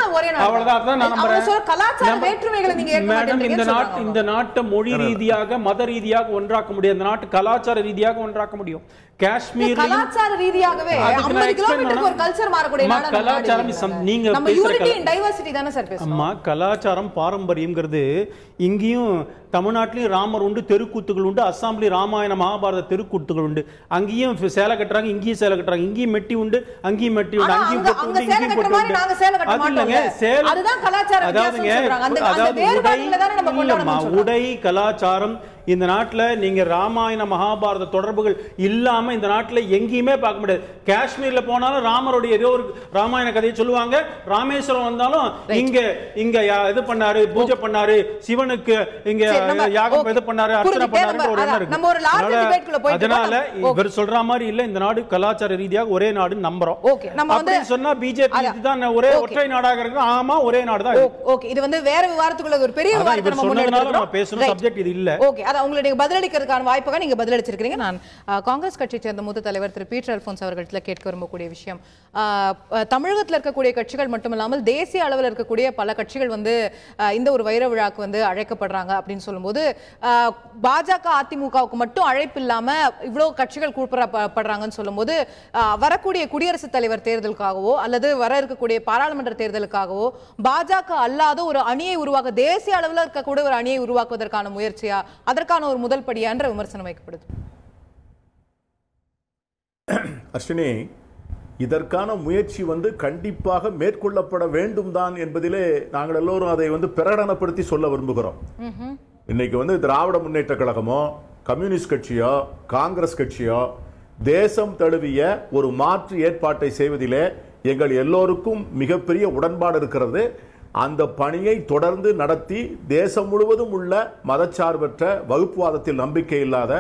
அவ்வளவுதான் நான் நம்புறேன். கலாச்சார வேற்றுமைகளை நீங்க ஏற்க மாட்டீங்க. இந்த நாட்டை மொழி ரீதியாக மத ரீதியாக ஒன்றாக்க முடியும். இந்த நாட்டு கலாச்சார ரீதியாக ஒன்றாக்க முடியும். காஷ்மீர் கலாச்சார ரீதியாகவே 50 கிலோமீட்டருக்கு ஒரு கல்ச்சர் மாறக்கூடிய நாடு. கலாச்சாரம் நீங்க நம்ம யூனிட்டி இன் டைவர்சிட்டி தான சார் பேசுறோம். அம்மா, கலாச்சாரம் பாரம்பரியம்ங்கிறது இங்கேயும் தமிழ்நாட்டிலையும் ராமர் உண்டு, தெருக்கூத்துகள் உண்டு. அஸ்ஸாம்லயும் ராமாயண மகாபாரத தெருக்கூத்துகள் உண்டு. அங்கேயும் சேலை கட்டுறாங்க, இங்கேயும் சேலை கட்டுறாங்க. இங்கேயும் மெட்டி உண்டு, அங்கேயும் மெட்டி உண்டு. அங்கேயும் போட்டு உண்டு, இங்கேயும் போட்டு உண்டு. அது இல்லைங்க, சேலை. அதுதான் கலாச்சாரம். அதாவது உடை கலாச்சாரம் இந்த நாட்டுல நீங்க ராமாயண மகாபாரத தொடர்புகள் இல்லாம இந்த நாட்டுல எங்கேயுமே பார்க்க முடியாது. காஷ்மீர்ல போனாலும் ராமருடைய ஏதோ ஒரு ராமாயண கதையை சொல்லுவாங்க. ராமேஸ்வரம் வந்தாலும் இங்க இது பண்ணாரு, பூஜை பண்ணாரு, சிவனுக்கு இங்க யாகம் இது பண்ணாரு, அர்ச்சனை பண்ணாரு ஒரு எண்ணம் இருக்கு. அதனால இவர் சொல்ற மாதிரி இல்ல, இந்த நாடு கலாச்சார ரீதியாக ஒரே நாடு நம்புறோம். அப்படி சொன்னா பிஜேபி இதுதான் ஒரே ஒற்றை நாடாக இருக்கு. ஆமா, ஒரே நாடு தான். ஓகே, இது வந்து வேற விவாதத்துக்குள்ள ஒரு பெரிய விவாதத்தை நம்ம முன்னெடுத்துறோம். நம்ம பேசணும், சப்ஜெக்ட் இது இல்ல. ஓகே, உங்களுடைய பதிலளிக்கிறதுக்கான வாய்ப்பாக நீங்க பதிலளிச்சிருக்கீங்க. நான் காங்கிரஸ் கட்சியை சேர்ந்த மூத்த தலைவர் திரு பீட்டர் அல்போன்ஸ் அவர்களிடத்தில் கேட்க விரும்பக்கூடிய விஷயம், தமிழகத்தில் இருக்கக்கூடிய கட்சிகள் மட்டுமில்லாமல் தேசிய அளவில் இருக்கக்கூடிய பல கட்சிகள் வந்து இந்த ஒரு வைர விழாக்கு வந்து அழைக்கப்படுறாங்க அப்படின்னு சொல்லும்போது, பாஜக அதிமுகவுக்கு மட்டும் அழைப்பு இல்லாம இவ்வளவு கட்சிகள் கூப்பிடப்படுறாங்கன்னு சொல்லும்போது, வரக்கூடிய குடியரசுத் தலைவர் தேர்தலுக்காகவோ அல்லது வர இருக்கக்கூடிய பாராளுமன்ற தேர்தலுக்காகவோ பாஜக அல்லாத ஒரு அணியை உருவாக்க, தேசிய அளவில் இருக்கக்கூடிய ஒரு அணியை உருவாக்குவதற்கான முயற்சியா, அதற்கான ஒரு முதல் படியா என்ற விமர்சனம் வைக்கப்படுது. அஸ்வினி, இதற்கான முயற்சி வந்து கண்டிப்பாக மேற்கொள்ளப்பட வேண்டும் தான் என்பதிலே நாங்கள் எல்லோரும் அதை வந்து பிரகடனப்படுத்தி சொல்ல விரும்புகிறோம். இன்னைக்கு வந்து திராவிட முன்னேற்ற கழகமோ கம்யூனிஸ்ட் கட்சியோ காங்கிரஸ் கட்சியோ தேசம் தழுவிய ஒரு மாற்று ஏற்பாட்டை செய்வதிலே எங்கள் எல்லோருக்கும் மிகப்பெரிய உடன்பாடு இருக்கிறது. அந்த பணியை தொடர்ந்து நடத்தி தேசம் முழுவதும் உள்ள மதச்சார்பற்ற, வகுப்புவாதத்தில் நம்பிக்கை இல்லாத,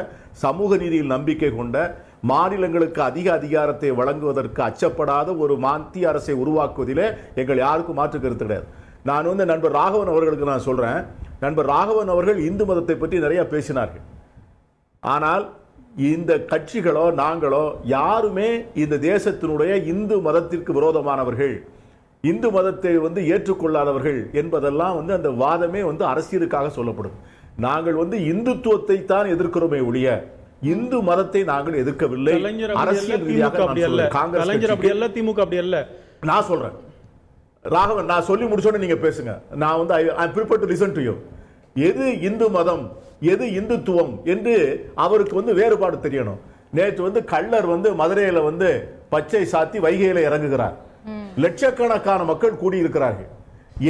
சமூக நீதியில் நம்பிக்கை கொண்ட மாநிலங்களுக்கு அதிக அதிகாரத்தை வழங்குவதற்கு அச்சப்படாத ஒரு மத்திய அரசை உருவாக்குவதிலே எங்கள் யாருக்கும் மாற்று கருத்து கிடையாது. நான் நண்பர் ராகவன் அவர்களுக்கு நான் சொல்றேன், நண்பர் ராகவன் அவர்கள் இந்து மதத்தை பற்றி நிறைய பேசினார்கள். ஆனால் இந்த கட்சிகளோ நாங்களோ யாருமே இந்த தேசத்தினுடைய இந்து மதத்திற்கு விரோதமானவர்கள், இந்து மதத்தை ஏற்றுக்கொள்ளாதவர்கள் என்பதெல்லாம் அந்த வாதமே அரசியலுக்காக சொல்லப்படும். நாங்கள் இந்துத்துவத்தை தான் எதிர்க்கிறோமே ஒழிய இந்து மதத்தை நாங்கள் எதிர்க்கவில்லை. அரசியல் ரீதியாக திமுக அப்படி அல்ல. நான் சொல்றேன் ராகவன், நான் சொல்லி முடிச்சோட நீங்க பேசுங்க. நான் ஐ prepare to listen to you. எது இந்து மதம் எது இந்துத்துவம் என்று அவருக்கு வேறுபாடு தெரியணும். நேற்று கள்ளர் மதுரையில பச்சை சாத்தி வைகையில இறங்குகிறார். லட்சக்கணக்கான மக்கள் கூடியிருக்கிறார்கள்.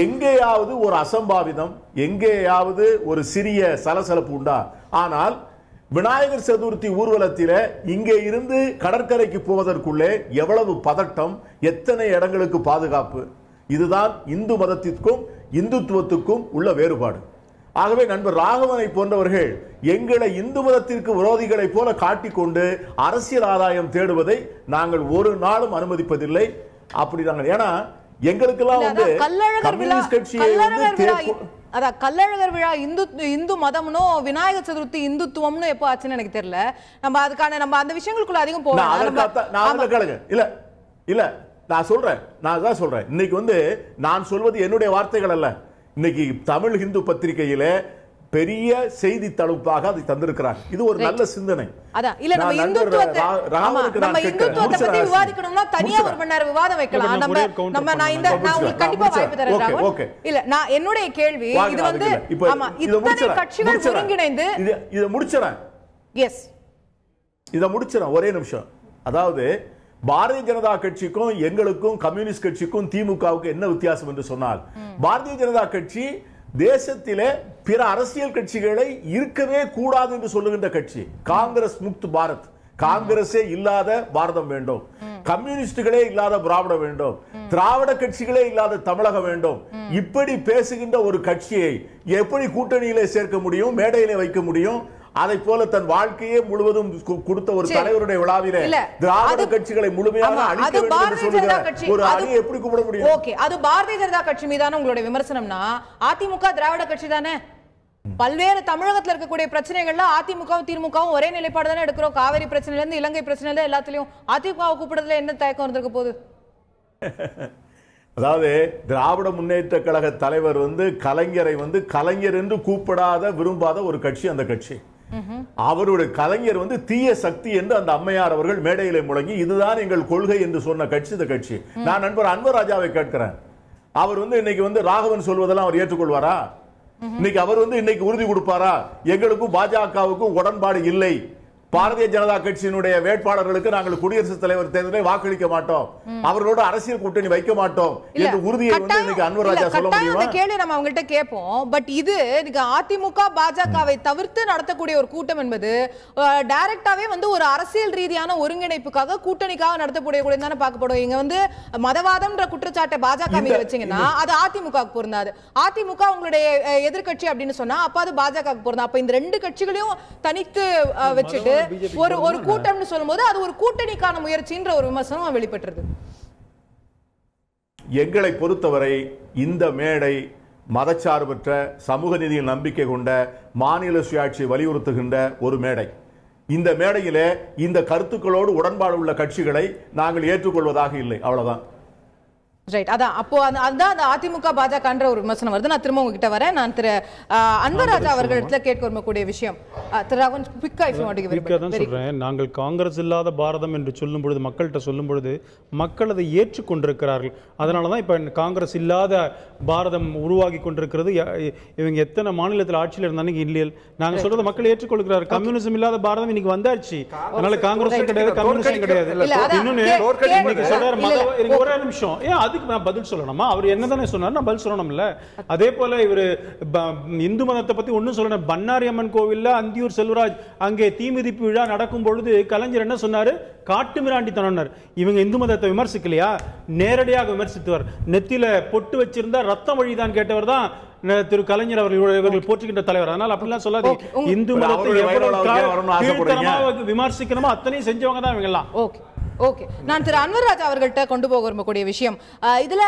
எங்கேயாவது ஒரு அசம்பாவிதம், எங்கேயாவது ஒரு சிறிய சலசலப்பு உண்டா? ஆனால் விநாயகர் சதுர்த்தி ஊர்வலத்தில இங்கே இருந்து கடற்கரைக்கு போவதற்குள்ளே எவ்வளவு பதட்டம், எத்தனை இடங்களுக்கு பாதுகாப்பு. இதுதான் இந்து மதத்திற்கும் இந்துத்துவத்துக்கும் உள்ள வேறுபாடு. ஆகவே நண்பர் ராகவனை போன்றவர்கள் எங்களை இந்து மதத்திற்கு விரோதிகளை போல காட்டிக்கொண்டு அரசியல் ஆதாயம் தேடுவதை நாங்கள் ஒரு நாளும் அனுமதிப்பதில்லை. அப்படி நாங்கள், ஏன்னா எங்களுக்கெல்லாம் கம்யூனிஸ்ட் கட்சியை கள்ளழகர் விழா இந்து மதம்னோ விநாயகர் சதுர்த்தி இந்துத்துவம்னு எப்போ ஆச்சுன்னு எனக்கு தெரியல. நம்ம அதுக்கான அந்த விஷயங்களுக்குள்ள அதிகம் போகலாம். இல்ல நான் சொல்றேன், நான் தான் சொல்றேன். இன்னைக்கு நான் சொல்வது என்னுடைய வார்த்தைகள் அல்ல. இன்னைக்கு தமிழ் ஹிந்து பத்திரிகையில பெரிய செய்தி தழுப்பாக அதை தந்திருக்கிறார். இது ஒரு நல்ல சிந்தனை. அதான் இல்ல, நம்ம இந்துத்துவத்தை பத்தி விவாதிக்கணும்னா தனியா ஒரு மணி நேரம் விவாதம் வைக்கலாம். நான் உங்களுக்கு கண்டிப்பா வாய்ப்பு தரேன். இல்ல, நான் என்னுடைய கேள்வி இது ஆமா, இத்தனை கட்சிகள் ஒருங்கிணைந்து இத முடிச்சறேன். எஸ், இத முடிச்சறேன். ஒரே நிமிஷம். அதாவது பாரதிய ஜனதா கட்சிக்கும் எங்களுக்கும் கம்யூனிஸ்ட் கட்சிக்கும் திமுகவுக்கு என்ன வித்தியாசம் என்று சொன்னால், பாரதிய ஜனதா கட்சி தேசத்திலே பிற அரசியல் கட்சிகளை இருக்கவே கூடாது என்று சொல்லுகின்ற கட்சி. காங்கிரஸ் முக்த் பாரத், காங்கிரஸே இல்லாத பாரதம் வேண்டும், கம்யூனிஸ்டுகளே இல்லாத திராவிட வேண்டும், திராவிட கட்சிகளே இல்லாத தமிழகம் வேண்டும். இப்படி பேசுகின்ற ஒரு கட்சியை எப்படி கூட்டணியிலே சேர்க்க முடியும், மேடையிலே வைக்க முடியும்? அதை போல தன் வாழ்க்கையே முழுவதும் கொடுத்த ஒரு தலைவருடைய விழாவிலே திராவிட கட்சிகளை முழுமையாக அழிக்க வேண்டும் என்று சொல்லுகிற ஒரு அணியை எப்படி கூப்பிட முடியும்? ஓகே, அது பாரதிய ஜனதா கட்சி மீதான உங்களுடைய விமர்சனம்னா, அதிமுக திராவிட கட்சி தானே. பல்வேறு தமிழகத்தில் இருக்கக்கூடிய பிரச்சனைகள்ல அதிமுகவும் திமுகவும் ஒரே நிலைப்பாடு தானே எடுக்கிறோம். காவிரி பிரச்சனையில இருந்து இலங்கை பிரச்சனையில எல்லாத்திலையும் அதிமுக கூப்பிடுறதுல என்ன தயக்கம் இருந்திருக்க போகுது? அதாவது திராவிட முன்னேற்ற கழக தலைவர் கலைஞரை கலைஞர் என்று கூப்பிடாத விரும்பாத ஒரு கட்சி அந்த கட்சி. அவருடைய கலைஞர் தீய சக்தி என்று அந்த அம்மையார் அவர்கள் மேடையிலே முழங்கி இதுதான் எங்கள் கொள்கை என்று சொன்ன கட்சி இந்த கட்சி. நான் நண்பர் அன்வர் ராஜாவை கேட்கிறேன், அவர் இன்னைக்கு ராகவன் சொல்வதெல்லாம் அவர் ஏற்றுக்கொள்வாரா? இன்னைக்கு அவர் இன்னைக்கு உறுதி கொடுப்பாரா? எங்களுக்கும் பாஜகவுக்கும் உடன்பாடு இல்லை, பாரதிய ஜனதா கட்சியினுடைய வேட்பாளர்களுக்கு நாங்கள் குடியரசுத் தலைவர் தேர்தலில் வாக்களிக்க மாட்டோம், அவர்களோட அரசியல் கூட்டணி வைக்க மாட்டோம் என்று உறுதியை இன்னைக்கு அன்வர் ராஜா சொல்ல முடியுமா? கேள்வி நம்ம அவங்கள்ட்ட கேட்போம். பட் இது அதிமுக பாஜகவை தவிர்த்து நடத்தக்கூடிய ஒரு கூட்டம் என்பது டைரக்டாவே ஒரு அரசியல் ரீதியான ஒருங்கிணைப்புக்காக கூட்டணிக்காக நடத்தக்கூடிய தானே பார்க்கப்படும். இங்க மதவாதம்ன்ற குற்றச்சாட்டை பாஜக மீது வச்சீங்கன்னா அது அதிமுக பொருந்தாது. அதிமுக உங்களுடைய எதிர்கட்சி அப்படின்னு சொன்னா அப்ப அது பாஜக பொருந்தா. அப்ப இந்த ரெண்டு கட்சிகளையும் தனித்து வச்சுட்டு ஒரு கூட்டம்னு சொல்லும்போது அது ஒரு கூட்டணிக்கான முயற்சின்ற ஒரு விமர்சனம் வெளிப்பட்டது. எங்களை பொறுத்தவரை இந்த மேடை மதச்சார்பற்ற சமூக நீதியில் நம்பிக்கை கொண்ட மாநில சுயாட்சியை வலியுறுத்துகின்ற ஒரு மேடை. இந்த மேடையிலே இந்த கருத்துக்களோடு உடன்பாடு உள்ள கட்சிகளை நாங்கள் ஏற்றுக்கொள்வதாக இல்லை, அவ்வளவுதான். ரைட், அதான் அப்போ அதுதான் அந்த அதிமுக பாஜகன்ற ஒரு விமர்சனம் வருது. நான் திரும்ப உங்ககிட்ட வரேன். நான் திரு அன்வர் ராஜா அவர்களிடத்துல கேட்க விரும்பக்கூடிய விஷயம் சொல்றேன். நாங்கள் காங்கிரஸ் இல்லாத பாரதம் என்று சொல்லும் பொழுது, மக்கள்கிட்ட சொல்லும் பொழுது மக்கள் அதை ஏற்றுக்கொண்டிருக்கிறார்கள். அதனாலதான் இப்ப காங்கிரஸ் இல்லாத பாரதம் உருவாகி கொண்டிருக்கிறது. இவங்க எத்தனை மாநிலத்தில் ஆட்சியில் இருந்தாங்க இல்லையா? நாங்க சொல்றது மக்கள் ஏற்றுக்கொள்கிறார்கள். கம்யூனிசம் இல்லாத பாரதம் இன்னைக்கு வந்தாச்சு. அதனால காங்கிரஸ் கிடையாது, கம்யூனிசம் கிடையாது. இன்னொன்னு ஒரே நிமிஷம், ஏன் அது அதுக்கு நான் பதில் சொல்லணுமா? அவர் என்னதானே சொன்னார், நான் பதில் சொல்லணும்ல. அதே போல இவரு இந்து மதத்தை பத்தி ஒன்னும் சொல்லணும். பன்னாரி அம்மன் கோவில்ல அந்தியூர் செல்வராஜ் அங்கே தீமிதிப்பு விழா நடக்கும் பொழுது கலைஞர் என்ன சொன்னாரு? காட்டு மிராண்டித்தனம். இவங்க இந்து மதத்தை விமர்சிக்கலையா? நேரடியாக விமர்சித்தவர். நெத்தில பொட்டு வச்சிருந்தா ரத்தம் வழிதான் கேட்டவர் தான் திரு கலைஞர் அவர்கள் போற்றுகின்ற தலைவர். அதனால அப்படிலாம் சொல்லாதீங்க. இந்து மதத்தை விமர்சிக்கணுமோ அத்தனையும் செஞ்சவங்க தான் இவங்க எல்லாம். ஓகே, நான் திரு அன்வர் ராஜா அவர்கள்ட்ட கொண்டு போக விரும்பக்கூடிய விஷயம், இதுல